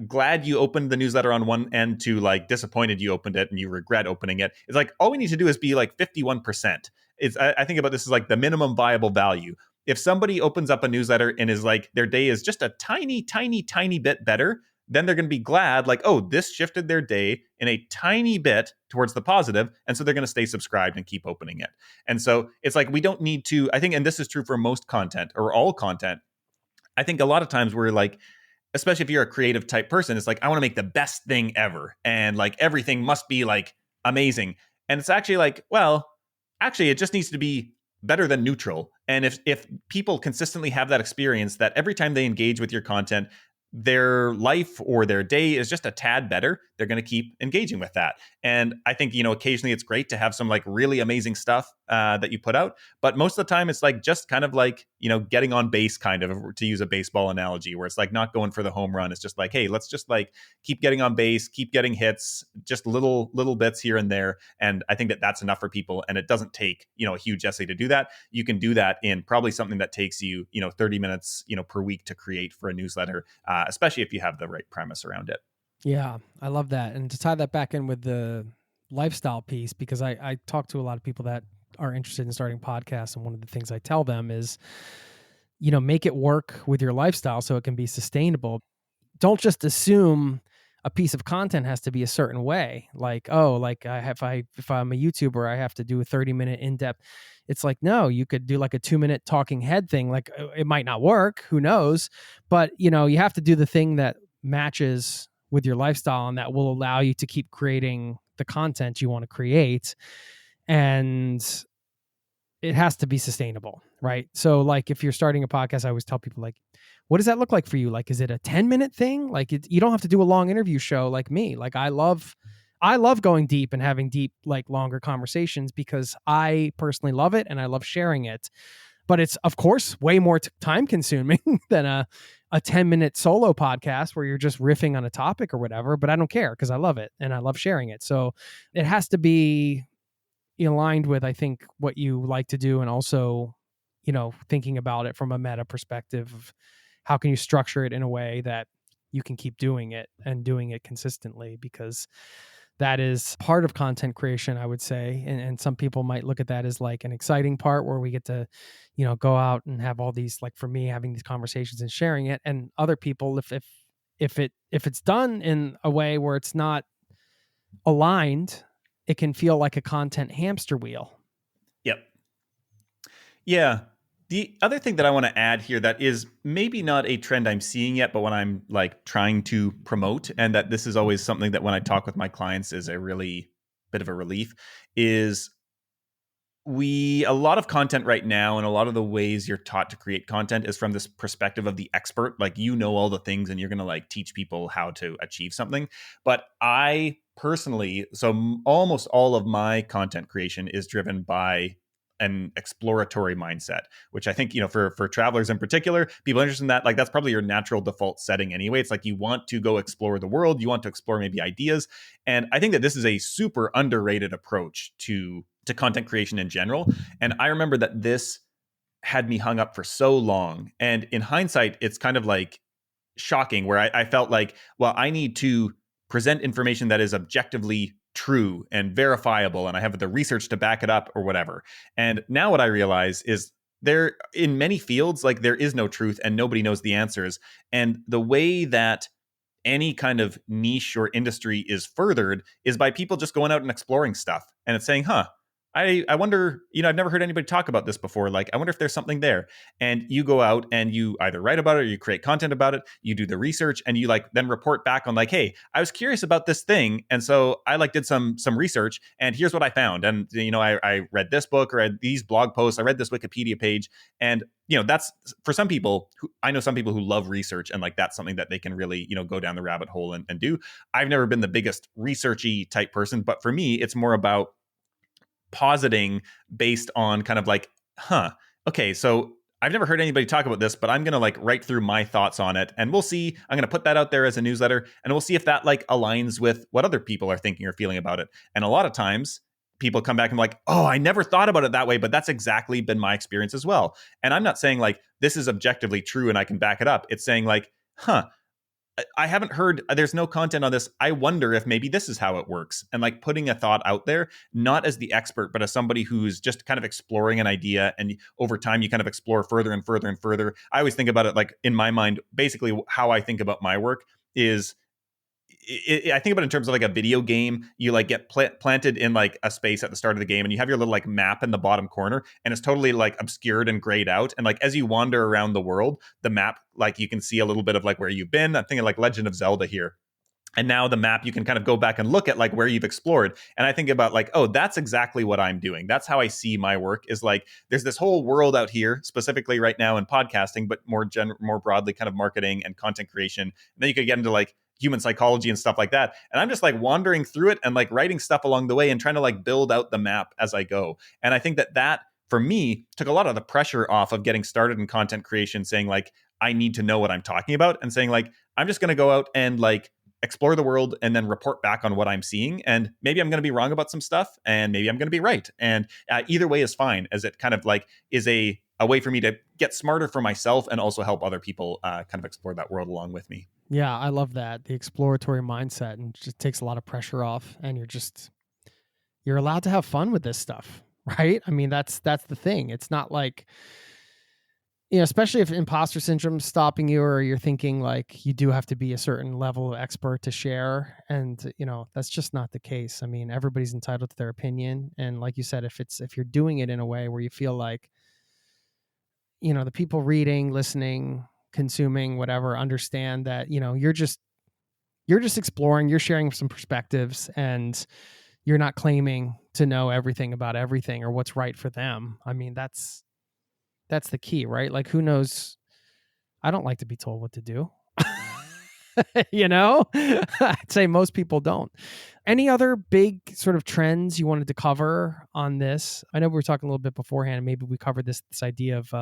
glad you opened the newsletter on one end to like disappointed you opened it and you regret opening it. It's like, all we need to do is be like 51%. I think about this as like the minimum viable value. If somebody opens up a newsletter and is like, their day is just a tiny, tiny, tiny bit better, then they're going to be glad, like, oh, this shifted their day in a tiny bit towards the positive. And so they're going to stay subscribed and keep opening it. And so it's like, we don't need to, I think, and this is true for most content or all content. I think a lot of times we're like, especially if you're a creative type person, it's like, I want to make the best thing ever. And like, everything must be like amazing. And it's actually like, well, actually, it just needs to be better than neutral. And if people consistently have that experience that every time they engage with your content, their life or their day is just a tad better, they're going to keep engaging with that. And I think, occasionally it's great to have some like really amazing stuff that you put out. But most of the time it's like just kind of like, getting on base, kind of, to use a baseball analogy, where it's like not going for the home run. It's just like, hey, let's just like keep getting on base, keep getting hits, just little bits here and there. And I think that that's enough for people. And it doesn't take, a huge essay to do that. You can do that in probably something that takes you, 30 minutes, per week to create for a newsletter, especially if you have the right premise around it. Yeah, I love that. And to tie that back in with the lifestyle piece, because I talk to a lot of people that are interested in starting podcasts. And one of the things I tell them is, make it work with your lifestyle so it can be sustainable. Don't just assume a piece of content has to be a certain way. Like, oh, like if I'm a YouTuber, I have to do a 30-minute in-depth. It's like, no, you could do like a 2-minute talking head thing. Like it might not work, who knows? But, you have to do the thing that matches with your lifestyle and that will allow you to keep creating the content you want to create. And it has to be sustainable, right? So like if you're starting a podcast, I always tell people like, what does that look like for you? Like, is it a 10-minute thing? Like you don't have to do a long interview show like me. Like I love going deep and having deep, like longer conversations because I personally love it and I love sharing it. but it's of course way more time consuming than a 10-minute solo podcast where you're just riffing on a topic or whatever, but I don't care because I love it and I love sharing it. So it has to be aligned with, I think, what you like to do, and also, thinking about it from a meta perspective of how can you structure it in a way that you can keep doing it and doing it consistently, because that is part of content creation, I would say. And some people might look at that as like an exciting part where we get to, go out and have all these, like for me, having these conversations and sharing it. And other people, if it's done in a way where it's not aligned, it can feel like a content hamster wheel. Yep. Yeah. The other thing that I want to add here that is maybe not a trend I'm seeing yet, but when I'm like trying to promote, and that this is always something that when I talk with my clients is a really bit of a relief, is a lot of content right now, and a lot of the ways you're taught to create content is from this perspective of the expert. Like, all the things and you're going to like teach people how to achieve something. But I personally, almost all of my content creation is driven by an exploratory mindset, which I think, for travelers in particular, people interested in that, like that's probably your natural default setting anyway. It's like you want to go explore the world, you want to explore maybe ideas. And I think that this is a super underrated approach to content creation in general. And I remember that this had me hung up for so long. And in hindsight, it's kind of like shocking where I felt like, well, I need to present information that is objectively true and verifiable, and I have the research to back it up or whatever. And now what I realize is there, in many fields, like there is no truth and nobody knows the answers. And the way that any kind of niche or industry is furthered is by people just going out and exploring stuff. And it's saying, I wonder, I've never heard anybody talk about this before. Like, I wonder if there's something there. And you go out and you either write about it or you create content about it. You do the research and you like then report back on like, hey, I was curious about this thing. And so I like did some research and here's what I found. And, I read this book or read these blog posts. I read this Wikipedia page. And, that's for some people I know some people who love research and like that's something that they can really, go down the rabbit hole and do. I've never been the biggest researchy type person, but for me, it's more about positing based on kind of like, okay, so I've never heard anybody talk about this, but I'm going to like write through my thoughts on it and we'll see. I'm going to put that out there as a newsletter and we'll see if that like aligns with what other people are thinking or feeling about it. And a lot of times people come back and like, oh, I never thought about it that way, but that's exactly been my experience as well. And I'm not saying like this is objectively true and I can back it up. It's saying like, I haven't heard, there's no content on this. I wonder if maybe this is how it works. And like putting a thought out there, not as the expert, but as somebody who's just kind of exploring an idea. And over time, you kind of explore further and further and further. I always think about it like in my mind, basically how I think about my work is I think about it in terms of like a video game. You like get planted in like a space at the start of the game and you have your little like map in the bottom corner and it's totally like obscured and grayed out. And like as you wander around the world, the map, like you can see a little bit of like where you've been. I'm thinking like Legend of Zelda here. And now the map, you can kind of go back and look at like where you've explored. And I think about like, oh, that's exactly what I'm doing. That's how I see my work is like, there's this whole world out here, specifically right now in podcasting, but more broadly kind of marketing and content creation. And then you could get into like human psychology and stuff like that. And I'm just like wandering through it and like writing stuff along the way and trying to like build out the map as I go. And I think that for me took a lot of the pressure off of getting started in content creation, saying like, I need to know what I'm talking about and saying like, I'm just going to go out and like explore the world and then report back on what I'm seeing. And maybe I'm going to be wrong about some stuff and maybe I'm going to be right. And either way is fine, as it kind of like is a way for me to get smarter for myself and also help other people kind of explore that world along with me. Yeah, I love that. The exploratory mindset, and just takes a lot of pressure off, and you're allowed to have fun with this stuff, right? I mean, that's the thing. It's not like, especially if imposter syndrome is stopping you, or you're thinking like you do have to be a certain level of expert to share. And, that's just not the case. I mean, everybody's entitled to their opinion. And like you said, if you're doing it in a way where you feel like, the people reading, listening, consuming, whatever, understand that, you're just exploring, you're sharing some perspectives, and you're not claiming to know everything about everything or what's right for them. I mean, that's the key, right? Like, who knows? I don't like to be told what to do. You know, I'd say most people don't. Any other big sort of trends you wanted to cover on this? I know we were talking a little bit beforehand, and maybe we covered this idea of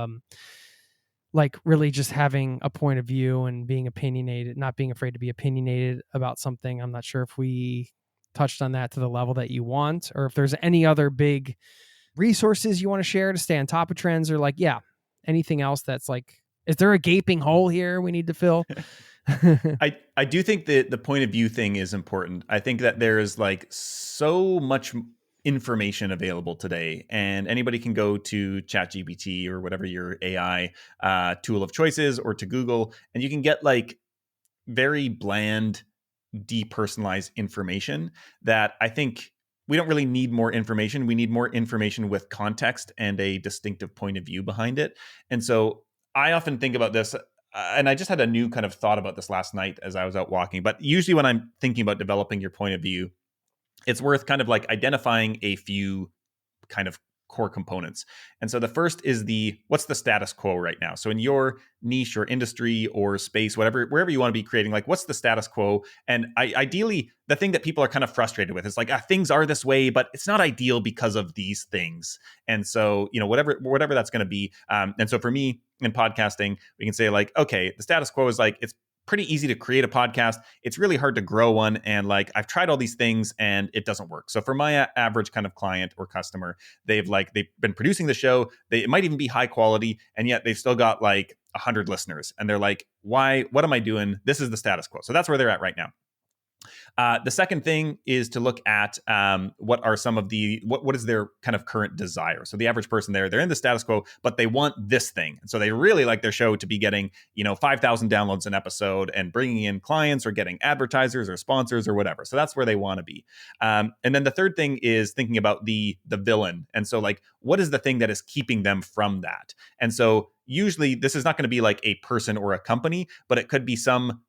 like really just having a point of view and being opinionated, not being afraid to be opinionated about something. I'm not sure if we touched on that to the level that you want, or if there's any other big resources you want to share to stay on top of trends, or like, yeah, anything else that's like, is there a gaping hole here we need to fill? I do think that the point of view thing is important. I think that there is like so much information available today, and anybody can go to ChatGPT or whatever your AI tool of choice is, or to Google, and you can get like very bland, depersonalized information that I think we don't really need more information. We need more information with context and a distinctive point of view behind it. And so I often think about this, and I just had a new kind of thought about this last night as I was out walking. But usually when I'm thinking about developing your point of view, it's worth kind of like identifying a few kind of core components. And so the first is what's the status quo right now? So in your niche or industry or space, wherever you want to be creating, like what's the status quo? And ideally, the thing that people are kind of frustrated with is like, things are this way, but it's not ideal because of these things. And so, whatever that's going to be. And so for me in podcasting, we can say like, okay, the status quo is like, it's pretty easy to create a podcast. It's really hard to grow one. And like, I've tried all these things and it doesn't work. So for my average kind of client or customer, they've been producing the show. It might even be high quality. And yet they've still got like 100 listeners. And they're like, why, what am I doing? This is the status quo. So that's where they're at right now. The second thing is to look at what are some of what is their kind of current desire. So the average person they're in the status quo, but they want this thing. And so they really like their show to be getting 5,000 downloads an episode and bringing in clients or getting advertisers or sponsors or whatever. So that's where they want to be. And then the third thing is thinking about the villain. And so like, what is the thing that is keeping them from that? And so usually this is not going to be like a person or a company, but it could be some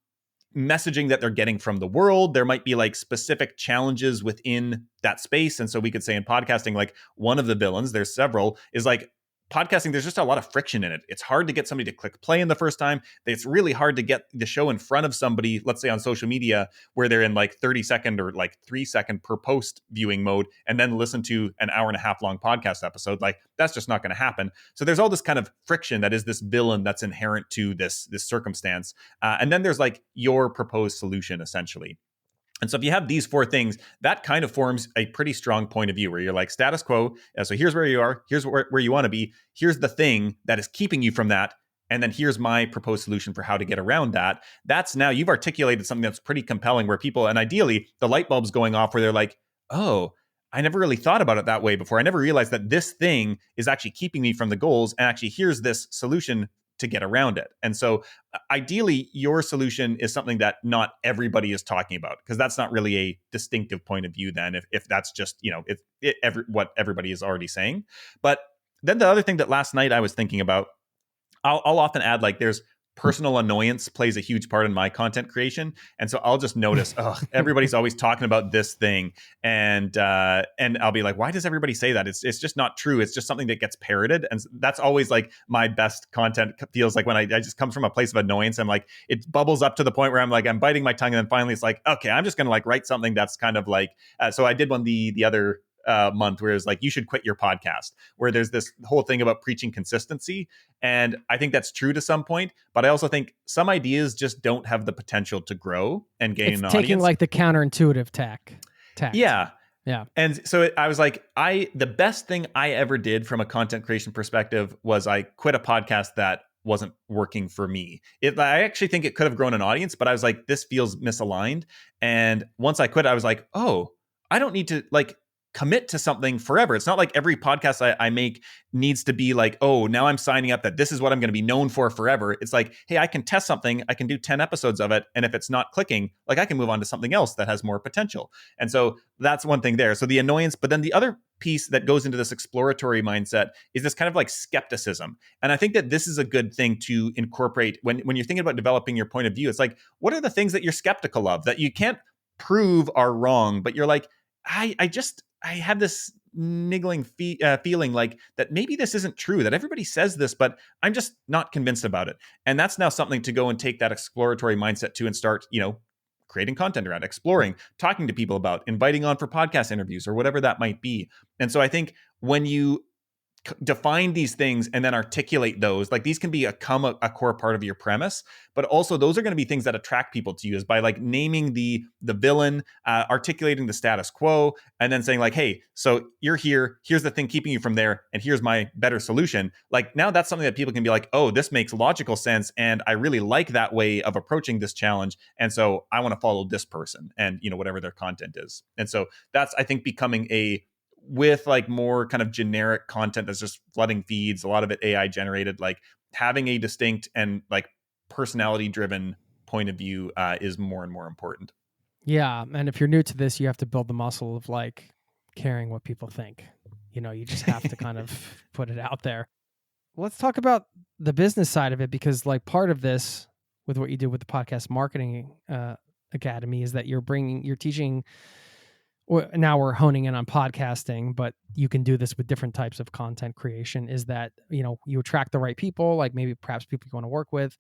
messaging that they're getting from the world. There might be like specific challenges within that space. And so we could say in podcasting, like one of the villains, there's several, is like podcasting, there's just a lot of friction in it. It's hard to get somebody to click play in the first time. It's really hard to get the show in front of somebody, let's say on social media, where they're in like 30-second or like 3-second per post viewing mode, and then listen to an hour and a half long podcast episode. Like that's just not going to happen. So there's all this kind of friction that is this villain that's inherent to this circumstance. And then there's like your proposed solution essentially. And so if you have these four things, that kind of forms a pretty strong point of view where you're like status quo. So here's where you are. Here's where you want to be. Here's the thing that is keeping you from that. And then here's my proposed solution for how to get around that. That's now you've articulated something that's pretty compelling where people, and ideally the light bulb's going off where they're like, oh, I never really thought about it that way before. I never realized that this thing is actually keeping me from the goals. And actually here's this solution to get around it. And so ideally your solution is something that not everybody is talking about, because that's not really a distinctive point of view then if that's just, what everybody is already saying. But then the other thing that last night I was thinking about, I'll often add like there's personal annoyance plays a huge part in my content creation. And so I'll just notice, everybody's always talking about this thing. And I'll be like, why does everybody say that? It's just not true. It's just something that gets parroted. And that's always like my best content feels like when I just come from a place of annoyance. I'm like, it bubbles up to the point where I'm like, I'm biting my tongue. And then finally it's like, okay, I'm just going to like write something that's kind of like, so I did one the other month where it's like, you should quit your podcast, where there's this whole thing about preaching consistency. And I think that's true to some point, but I also think some ideas just don't have the potential to grow and gain an audience. Taking like the counterintuitive tack. Yeah. Yeah. And so I was like, the best thing I ever did from a content creation perspective was I quit a podcast that wasn't working for me. I actually think it could have grown an audience, but I was like, this feels misaligned. And once I quit, I was like, oh, I don't need to like commit to something forever. It's not like every podcast I make needs to be like, oh, now I'm signing up that this is what I'm going to be known for forever. It's like, hey, I can test something. I can do 10 episodes of it. And if it's not clicking, like I can move on to something else that has more potential. And so that's one thing there. So the annoyance, but then the other piece that goes into this exploratory mindset is this kind of like skepticism. And I think that this is a good thing to incorporate when you're thinking about developing your point of view. It's like, what are the things that you're skeptical of that you can't prove are wrong, but you're like, I have this niggling feeling like that maybe this isn't true, that everybody says this, but I'm just not convinced about it. And that's now something to go and take that exploratory mindset to and start, creating content around, exploring, talking to people about, inviting on for podcast interviews or whatever that might be. And so I think when you define these things and then articulate those, like these can become a core part of your premise, but also those are going to be things that attract people to you, is by like naming the villain, articulating the status quo, and then saying like, hey, so you're here, here's the thing keeping you from there, and here's my better solution. Like now that's something that people can be like, oh, this makes logical sense, and I really like that way of approaching this challenge, and so I want to follow this person and whatever their content is. And so that's, I think, becoming with like more kind of generic content that's just flooding feeds, a lot of it AI generated, like having a distinct and like personality driven point of view is more and more important. Yeah. And if you're new to this, you have to build the muscle of like caring what people think. You just have to kind of put it out there. Let's talk about the business side of it, because like part of this with what you do with the Podcast Marketing Academy is that you're teaching. Now we're honing in on podcasting, but you can do this with different types of content creation, is that, you attract the right people, like maybe perhaps people you want to work with.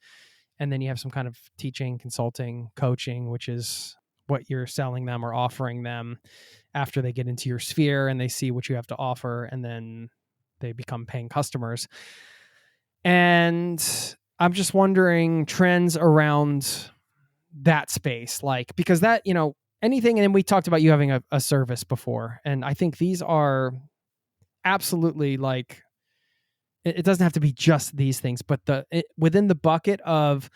And then you have some kind of teaching, consulting, coaching, which is what you're selling them or offering them after they get into your sphere and they see what you have to offer, and then they become paying customers. And I'm just wondering trends around that space, like, because that, anything. And we talked about you having a service before. And I think these are absolutely like, it doesn't have to be just these things, but within the bucket of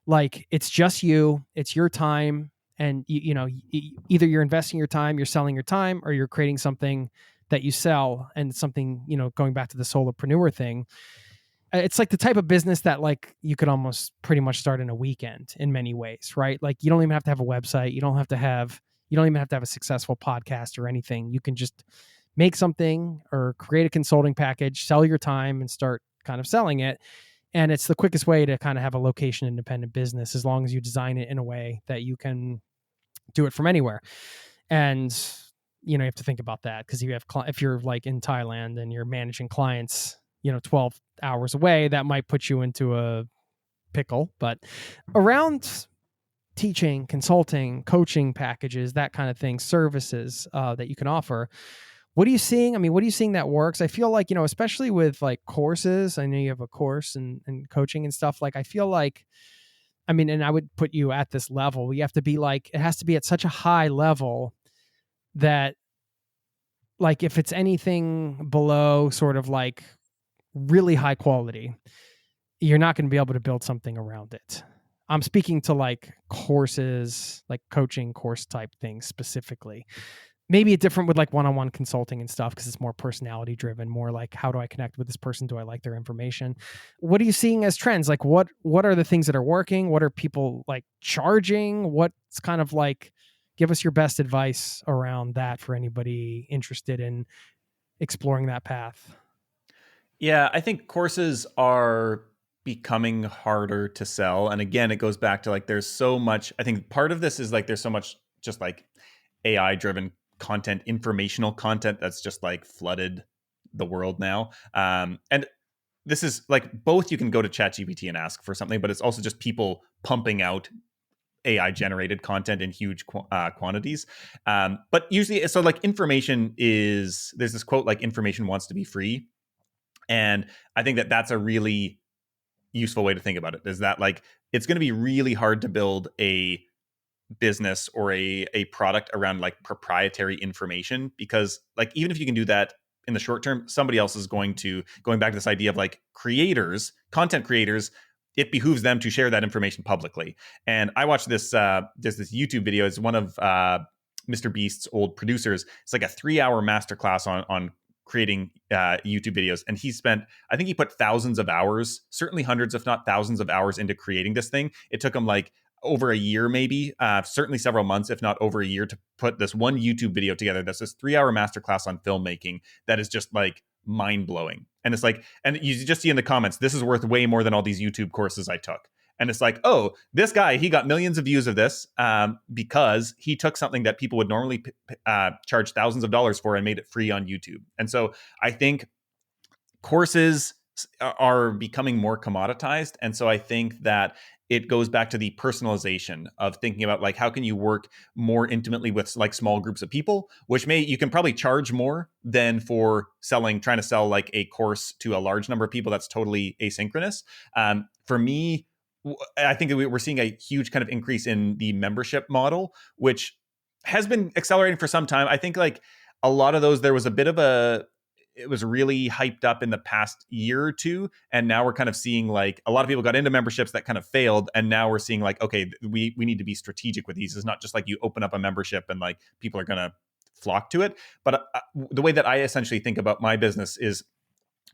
like, it's just you, it's your time. And either you're investing your time, you're selling your time, or you're creating something that you sell, and something, going back to the solopreneur thing. It's like the type of business that like you could almost pretty much start in a weekend in many ways, right? Like you don't even have to have a website. You don't even have to have a successful podcast or anything. You can just make something or create a consulting package, sell your time, and start kind of selling it. And it's the quickest way to kind of have a location independent business, as long as you design it in a way that you can do it from anywhere. And you have to think about that, because if you're like in Thailand and you're managing clients, 12 hours away, that might put you into a pickle. But around teaching, consulting, coaching packages, that kind of thing, services that you can offer, what are you seeing? I mean, what are you seeing that works? I feel like, especially with like courses, I know you have a course and coaching and stuff. Like, I feel like, and I would put you at this level. You have to be like, it has to be at such a high level that like, if it's anything below sort of like really high quality, you're not going to be able to build something around it. I'm speaking to like courses, like coaching course type things specifically. Maybe it's different with like one-on-one consulting and stuff, because it's more personality driven, more like, how do I connect with this person? Do I like their information? What are you seeing as trends? Like what are the things that are working? What are people like charging? What's kind of like, give us your best advice around that for anybody interested in exploring that path. Yeah, I think courses are becoming harder to sell. And again, it goes back to like, there's so much, I think part of this is like, there's so much just like AI driven content, informational content that's just like flooded the world now. And this is like, both you can go to ChatGPT and ask for something, but it's also just people pumping out AI generated content in huge quantities. But usually, so like there's this quote, like, information wants to be free. And I think that that's a really useful way to think about it, is that like, it's going to be really hard to build a business or a product around like proprietary information, because like, even if you can do that in the short term, somebody else is going back to this idea of like content creators, it behooves them to share that information publicly. And I watched there's this YouTube video. It's one of Mr. Beast's old producers. It's like a 3-hour masterclass on creating YouTube videos. And I think he put thousands of hours, certainly hundreds, if not thousands of hours into creating this thing. It took him like over a year, maybe, certainly several months, if not over a year, to put this one YouTube video together. That's this 3-hour masterclass on filmmaking that is just like mind blowing. And it's like, and you just see in the comments, this is worth way more than all these YouTube courses I took. And it's like, oh, this guy, he got millions of views of this because he took something that people would normally charge thousands of dollars for and made it free on YouTube. And so I think courses are becoming more commoditized. And so I think that it goes back to the personalization of thinking about like, how can you work more intimately with like small groups of people, which you can probably charge more than for trying to sell like a course to a large number of people that's totally asynchronous. For me, I think that we're seeing a huge kind of increase in the membership model, which has been accelerating for some time. I think like a lot of those, there was a bit of it was really hyped up in the past year or two. And now we're kind of seeing like a lot of people got into memberships that kind of failed. And now we're seeing like, okay, we need to be strategic with these. It's not just like you open up a membership and like people are going to flock to it. But the way that I essentially think about my business is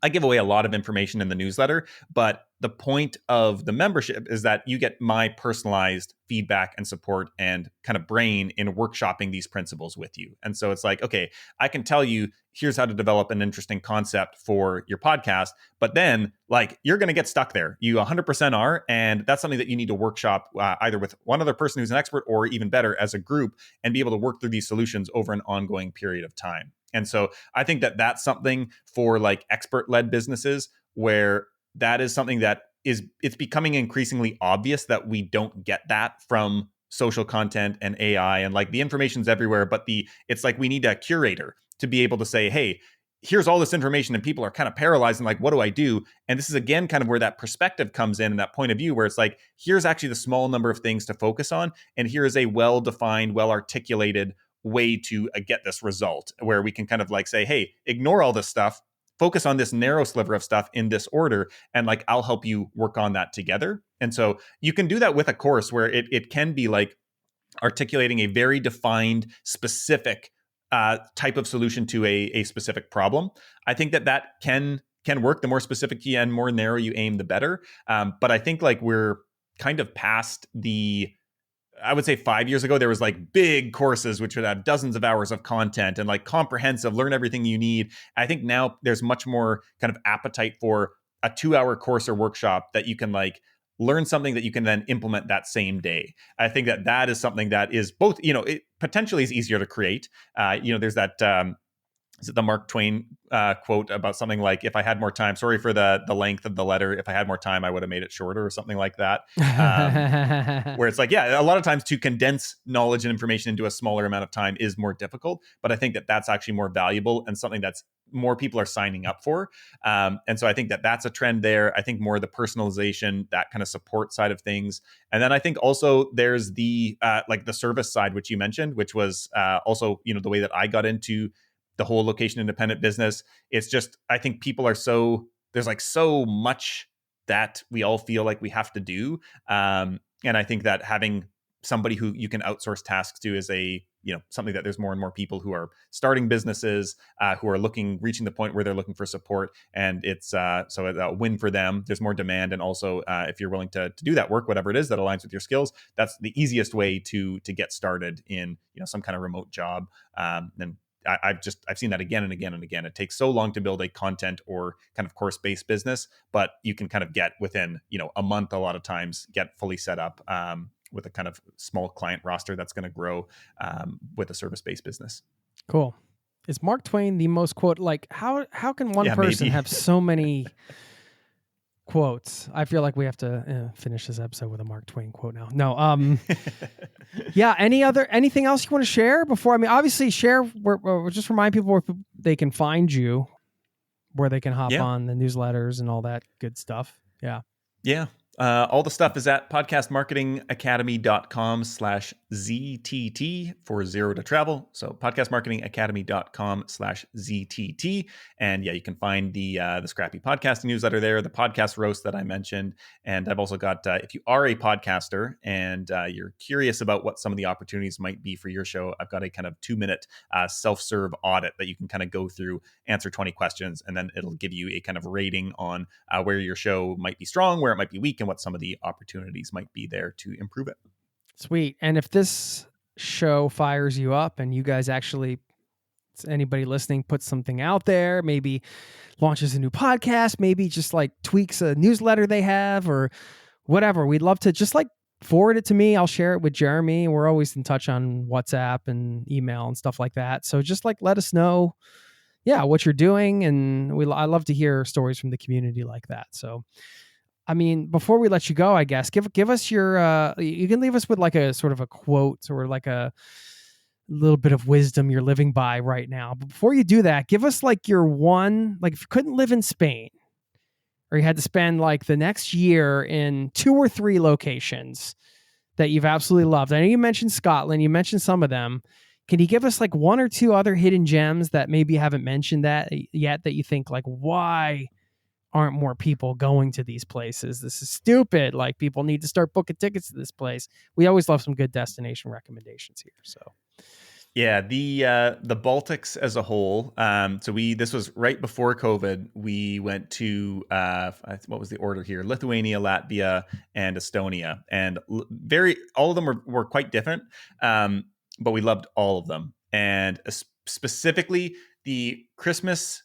I give away a lot of information in the newsletter, but the point of the membership is that you get my personalized feedback and support and kind of brain in workshopping these principles with you. And so it's like, okay, I can tell you, here's how to develop an interesting concept for your podcast, but then like you're going to get stuck there. You 100% are. And that's something that you need to workshop either with one other person who's an expert or even better as a group and be able to work through these solutions over an ongoing period of time. And so I think that that's something for like expert-led businesses where that is something that it's becoming increasingly obvious that we don't get that from social content and AI, and like the information's everywhere, but it's like we need a curator to be able to say, hey, here's all this information and people are kind of paralyzed and like, what do I do? And this is again kind of where that perspective comes in and that point of view where it's like, here's actually the small number of things to focus on. And here is a well-defined, well-articulated way to get this result where we can kind of like say, hey, ignore all this stuff, focus on this narrow sliver of stuff in this order, and like I'll help you work on that together. And so you can do that with a course where it can be like articulating a very defined, specific type of solution to a specific problem. I think that can work. The more specific and more narrow you aim, the better. But I think like we're kind of past I would say 5 years ago, there was like big courses, which would have dozens of hours of content and like comprehensive, learn everything you need. I think now there's much more kind of appetite for a 2-hour course or workshop that you can like learn something that you can then implement that same day. I think that is something that is both, it potentially is easier to create. There's that, is it the Mark Twain quote about something like, if I had more time, sorry for the length of the letter, if I had more time, I would have made it shorter or something like that. Where it's like, yeah, a lot of times to condense knowledge and information into a smaller amount of time is more difficult. But I think that that's actually more valuable and something that's more people are signing up for. And so I think that that's a trend there. I think more the personalization, that kind of support side of things. And then I think also there's the like the service side, which you mentioned, which was also, the way that I got into the whole location independent business. It's just, I think people are there's like so much that we all feel like we have to do. And I think that having somebody who you can outsource tasks to is something that there's more and more people who are starting businesses, who are reaching the point where they're looking for support. And it's so a win for them. There's more demand. And also if you're willing to do that work, whatever it is that aligns with your skills, that's the easiest way to get started in, some kind of remote job. And I've seen that again and again and again. It takes so long to build a content or kind of course-based business, but you can kind of get within, a month, a lot of times, get fully set up with a kind of small client roster that's going to grow with a service-based business. Cool. Is Mark Twain the most quote? Like how can one person have so many quotes? I feel like we have to finish this episode with a Mark Twain quote now. No. Yeah. Anything else you want to share before? I mean, obviously share. Just remind people where they can find you, where they can hop on the newsletters and all that good stuff. Yeah. Yeah. All the stuff is at podcastmarketingacademy.com/ZTT for Zero to Travel. So podcastmarketingacademy.com/ZTT. And yeah, you can find the Scrappy Podcasting newsletter there, the podcast roast that I mentioned. And I've also got, if you are a podcaster and you're curious about what some of the opportunities might be for your show, I've got a kind of 2-minute self-serve audit that you can kind of go through, answer 20 questions, and then it'll give you a kind of rating on where your show might be strong, where it might be weak, and what some of the opportunities might be there to improve it. Sweet. And if this show fires you up and you guys actually, anybody listening, puts something out there, maybe launches a new podcast, maybe just like tweaks a newsletter they have or whatever. We'd love to just like forward it to me. I'll share it with Jeremy. We're always in touch on WhatsApp and email and stuff like that. So just like let us know, what you're doing. And I love to hear stories from the community like that. So, I mean, before we let you go, I guess, give us your, you can leave us with like a sort of a quote or like a little bit of wisdom you're living by right now. But before you do that, give us like your one, like if you couldn't live in Spain or you had to spend like the next year in 2 or 3 locations that you've absolutely loved. I know you mentioned Scotland, you mentioned some of them. Can you give us like 1 or 2 other hidden gems that maybe you haven't mentioned that yet that you think like, why aren't more people going to these places? This is stupid. Like people need to start booking tickets to this place. We always love some good destination recommendations here. So yeah, the Baltics as a whole. This was right before COVID. We went to what was the order here? Lithuania, Latvia, and Estonia, and all of them were quite different. But we loved all of them, and specifically the Christmas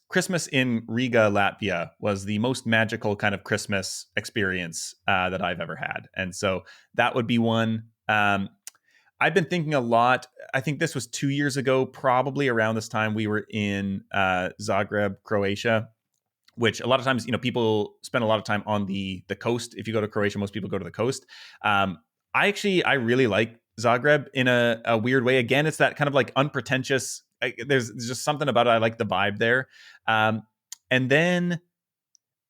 in Riga, Latvia was the most magical kind of Christmas experience that I've ever had, and so that would be one. I've been thinking a lot. I think this was 2 years ago, probably around this time we were in Zagreb, Croatia, which a lot of times, people spend a lot of time on the coast. If you go to Croatia, most people go to the coast. I really like Zagreb in a weird way. Again, it's that kind of like unpretentious. There's just something about it. I like the vibe there. And then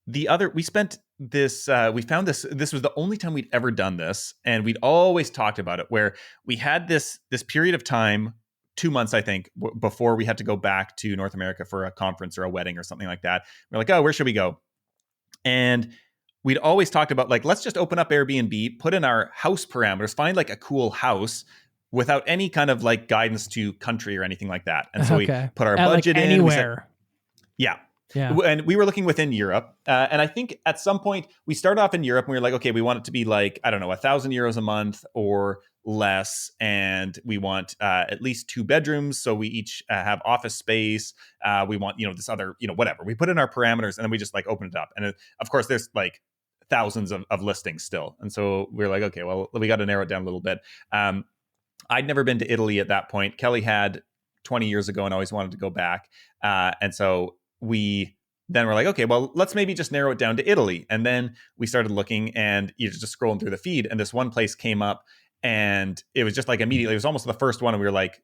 we spent this, we found this was the only time we'd ever done this. And we'd always talked about it, where we had this period of time, 2 months, I think, before we had to go back to North America for a conference or a wedding or something like that. We're like, oh, where should we go? And we'd always talked about like, let's just open up Airbnb, put in our house parameters, find like a cool house without any kind of like guidance to country or anything like that. And so we put our budget like in. Anywhere. Yeah. Yeah. And we were looking within Europe. And I think at some point we started off in Europe and we were like, okay, we want it to be like, I don't know, 1,000 euros a month or less. And we want at least 2 bedrooms. So we each have office space. We want, this other, whatever. We put in our parameters and then we just like open it up. And of course, there's like thousands of listings still. And so we were like, okay, well, we got to narrow it down a little bit. I'd never been to Italy at that point. Kelly had 20 years ago and always wanted to go back. And so we then were like, okay, well, let's maybe just narrow it down to Italy. And then we started looking and just scrolling through the feed. And this one place came up and it was just like immediately, it was almost the first one. And we were like,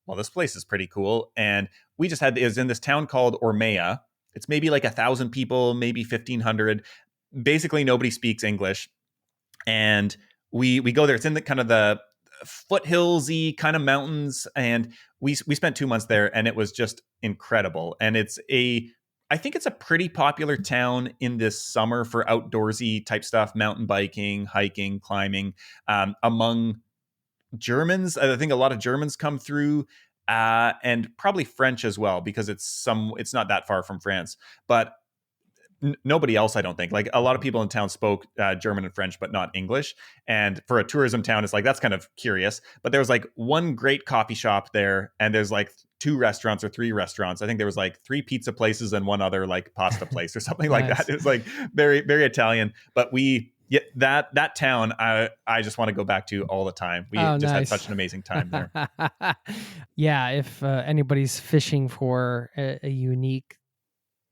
well, this place is pretty cool. And we just it was in this town called Ormea. It's maybe like 1,000 people, maybe 1,500. Basically, nobody speaks English. And we go there. It's in the kind of the foothillsy kind of mountains, and we spent 2 months there, and it was just incredible. And I think it's a pretty popular town in this summer for outdoorsy type stuff, mountain biking, hiking, climbing, among Germans. I think a lot of Germans come through, and probably French as well, because it's not that far from France, but nobody else, I don't think. Like a lot of people in town spoke German and French, but not English. And for a tourism town, it's like, that's kind of curious. But there was like one great coffee shop there, and there's like 2 restaurants or 3 restaurants. I think there was like 3 pizza places and 1 other like pasta place or something like that. It was like very, very Italian. But that town, I just want to go back to all the time. We had such an amazing time there. Yeah, if anybody's fishing for a unique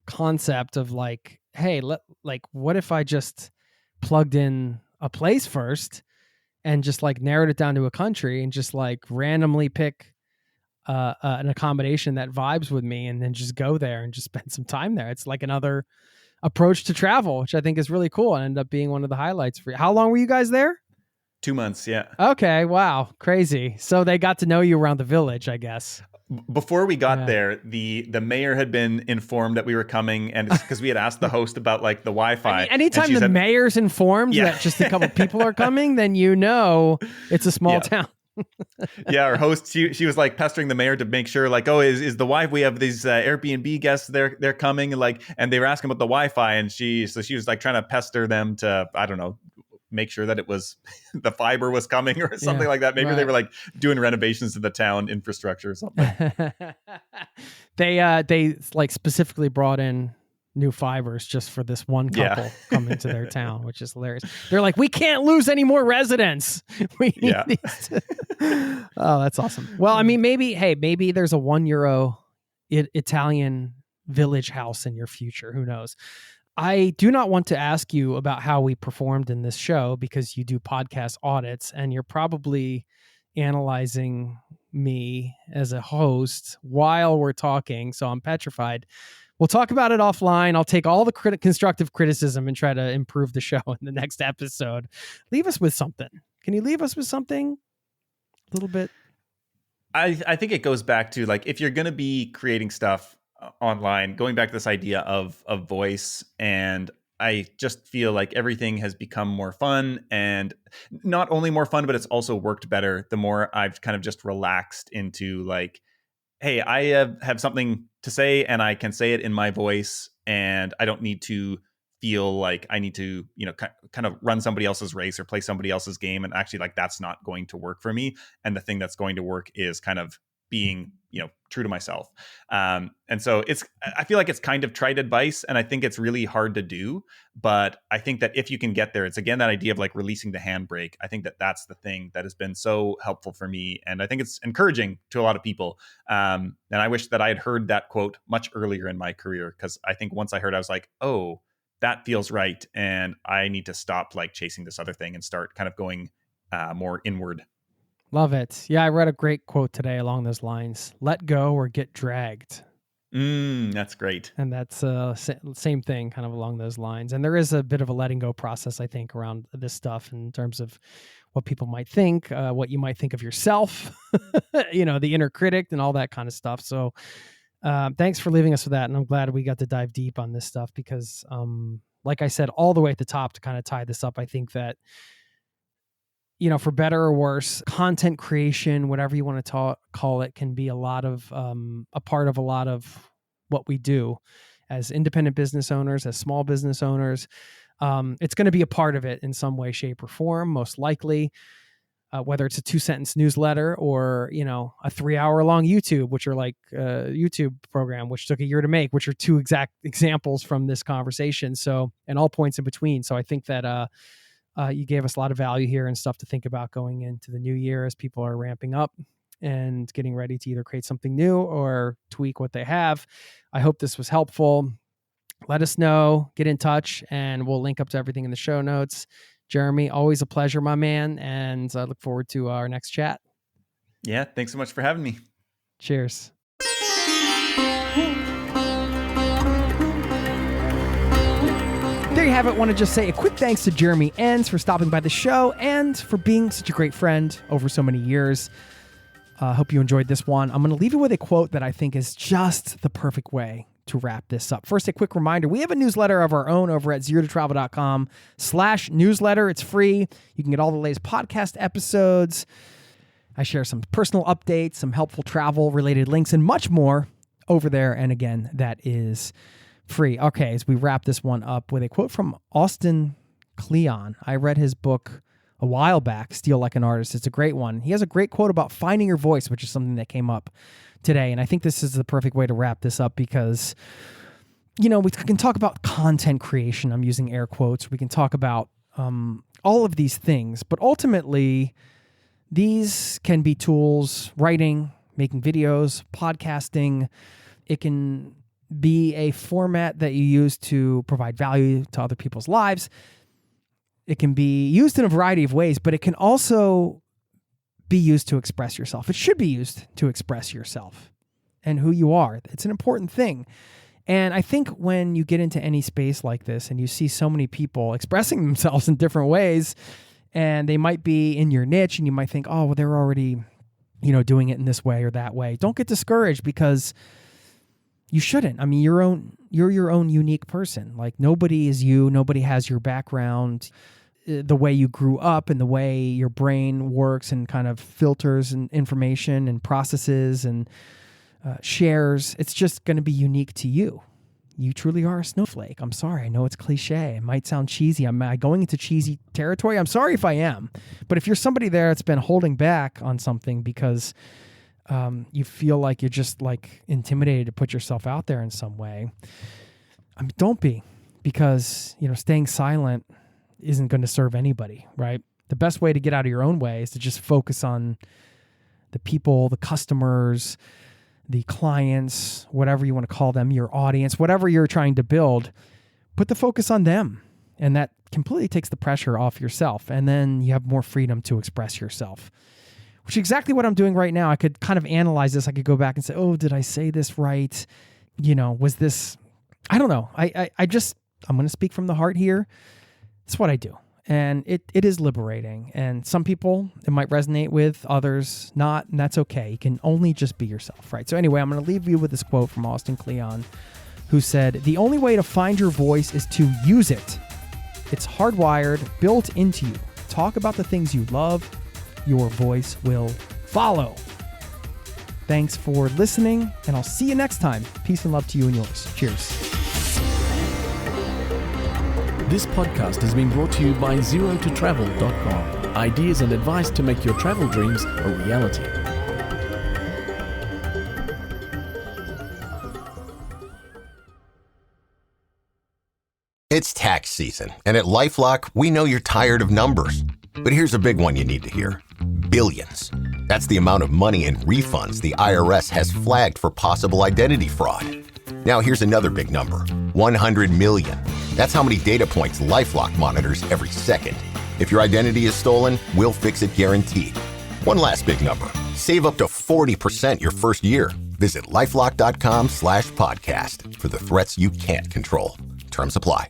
concept of like, hey, what if I just plugged in a place first and just like narrowed it down to a country and just like randomly pick an accommodation that vibes with me and then just go there and just spend some time there. It's like another approach to travel, which I think is really cool and ended up being one of the highlights for you. How long were you guys there? 2 months, yeah. Okay, wow, crazy. So they got to know you around the village, I guess. Before we got there, the mayor had been informed that we were coming, and it's because we had asked the host about like the Wi-Fi. I mean, anytime the mayor's informed that just a couple people are coming, then it's a small town. Yeah, our host, she was like pestering the mayor to make sure, like, oh, is the Wi-Fi? We have these Airbnb guests, they're coming, and they were asking about the Wi-Fi, and she was like trying to pester them to, I don't know, make sure that it was the fiber was coming or something like that. Maybe they were like doing renovations to the town infrastructure or something. They like specifically brought in new fibers just for this one Yeah. couple coming to their town, which is hilarious. They're like, we can't lose any more residents. We need Yeah. these Oh, that's awesome. Well, I mean, maybe there's a €1 Italian village house in your future. Who knows? I do not want to ask you about how we performed in this show because you do podcast audits and you're probably analyzing me as a host while we're talking. So I'm petrified. We'll talk about it offline. I'll take all the constructive criticism and try to improve the show in the next episode. Leave us with something. Can you leave us with something? A little bit. I think it goes back to, like, if you're going to be creating stuff online, going back to this idea of voice, and I just feel like everything has become more fun, and not only more fun, but it's also worked better the more I've kind of just relaxed into, like, hey, I have something to say and I can say it in my voice, and I don't need to feel like I need to, kind of run somebody else's race or play somebody else's game. And actually, like, that's not going to work for me. And the thing that's going to work is kind of being, true to myself. And so I feel like it's kind of trite advice, and I think it's really hard to do. But I think that if you can get there, it's again that idea of like releasing the handbrake. I think that that's the thing that has been so helpful for me, and I think it's encouraging to a lot of people. And I wish that I had heard that quote much earlier in my career, because I think once I heard it, I was like, oh, that feels right, and I need to stop like chasing this other thing and start kind of going more inward. Love it. Yeah, I read a great quote today along those lines. Let go or get dragged. That's great. And that's same thing, kind of along those lines. And there is a bit of a letting go process, I think, around this stuff in terms of what people might think, what you might think of yourself, the inner critic and all that kind of stuff. So thanks for leaving us with that. And I'm glad we got to dive deep on this stuff because, like I said, all the way at the top to kind of tie this up, I think that, for better or worse, content creation, whatever you want to call it, can be a part of a lot of what we do as independent business owners, as small business owners. It's going to be a part of it in some way, shape, or form, most likely, whether it's a 2-sentence newsletter or, a 3-hour long YouTube, which are like a YouTube program, which took a year to make, which are 2 exact examples from this conversation. So, and all points in between. So I think that, you gave us a lot of value here and stuff to think about going into the new year as people are ramping up and getting ready to either create something new or tweak what they have. I hope this was helpful. Let us know, get in touch, and we'll link up to everything in the show notes. Jeremy, always a pleasure, my man. And I look forward to our next chat. Yeah. Thanks so much for having me. Cheers. There you have it. Want to just say a quick thanks to Jeremy Enns for stopping by the show and for being such a great friend over so many years. Hope you enjoyed this one. I'm going to leave you with a quote that I think is just the perfect way to wrap this up. First, a quick reminder. We have a newsletter of our own over at zerototravel.com/newsletter. It's free. You can get all the latest podcast episodes. I share some personal updates, some helpful travel related links, and much more over there. And again, that is free. Okay, as we wrap this one up with a quote from Austin Kleon. I read his book a while back, Steal Like an Artist. It's a great one. He has a great quote about finding your voice, which is something that came up today. And I think this is the perfect way to wrap this up because, we can talk about content creation. I'm using air quotes. We can talk about all of these things, but ultimately these can be tools, writing, making videos, podcasting. It can be a format that you use to provide value to other people's lives. It can be used in a variety of ways, but it can also be used to express yourself. It should be used to express yourself and who you are. It's an important thing. And I think when you get into any space like this and you see so many people expressing themselves in different ways, and they might be in your niche and you might think, oh, well, they're already, doing it in this way or that way. Don't get discouraged because you shouldn't. I mean, you're your own unique person. Like nobody is you. Nobody has your background, the way you grew up and the way your brain works and kind of filters and information and processes and shares. It's just going to be unique to you. You truly are a snowflake. I'm sorry. I know it's cliche. It might sound cheesy. Am I going into cheesy territory? I'm sorry if I am. But if you're somebody there that's been holding back on something because you feel like you're just like intimidated to put yourself out there in some way, I mean, don't be, because, staying silent isn't going to serve anybody, right? The best way to get out of your own way is to just focus on the people, the customers, the clients, whatever you want to call them, your audience, whatever you're trying to build, put the focus on them. And that completely takes the pressure off yourself. And then you have more freedom to express yourself, which is exactly what I'm doing right now. I could kind of analyze this. I could go back and say, oh, did I say this right? Was this, I don't know. I'm going to speak from the heart here. It's what I do. And it is liberating. And some people it might resonate with, others not, and that's okay. You can only just be yourself, right? So anyway, I'm going to leave you with this quote from Austin Kleon, who said, "The only way to find your voice is to use it. It's hardwired, built into you. Talk about the things you love. Your voice will follow." Thanks for listening, and I'll see you next time. Peace and love to you and yours. Cheers. This podcast has been brought to you by ZeroToTravel.com. Ideas and advice to make your travel dreams a reality. It's tax season, and at LifeLock, we know you're tired of numbers. But here's a big one you need to hear. Billions. That's the amount of money in refunds the IRS has flagged for possible identity fraud. Now here's another big number. 100 million. That's how many data points LifeLock monitors every second. If your identity is stolen, we'll fix it guaranteed. One last big number. Save up to 40% your first year. Visit LifeLock.com/podcast for the threats you can't control. Terms apply.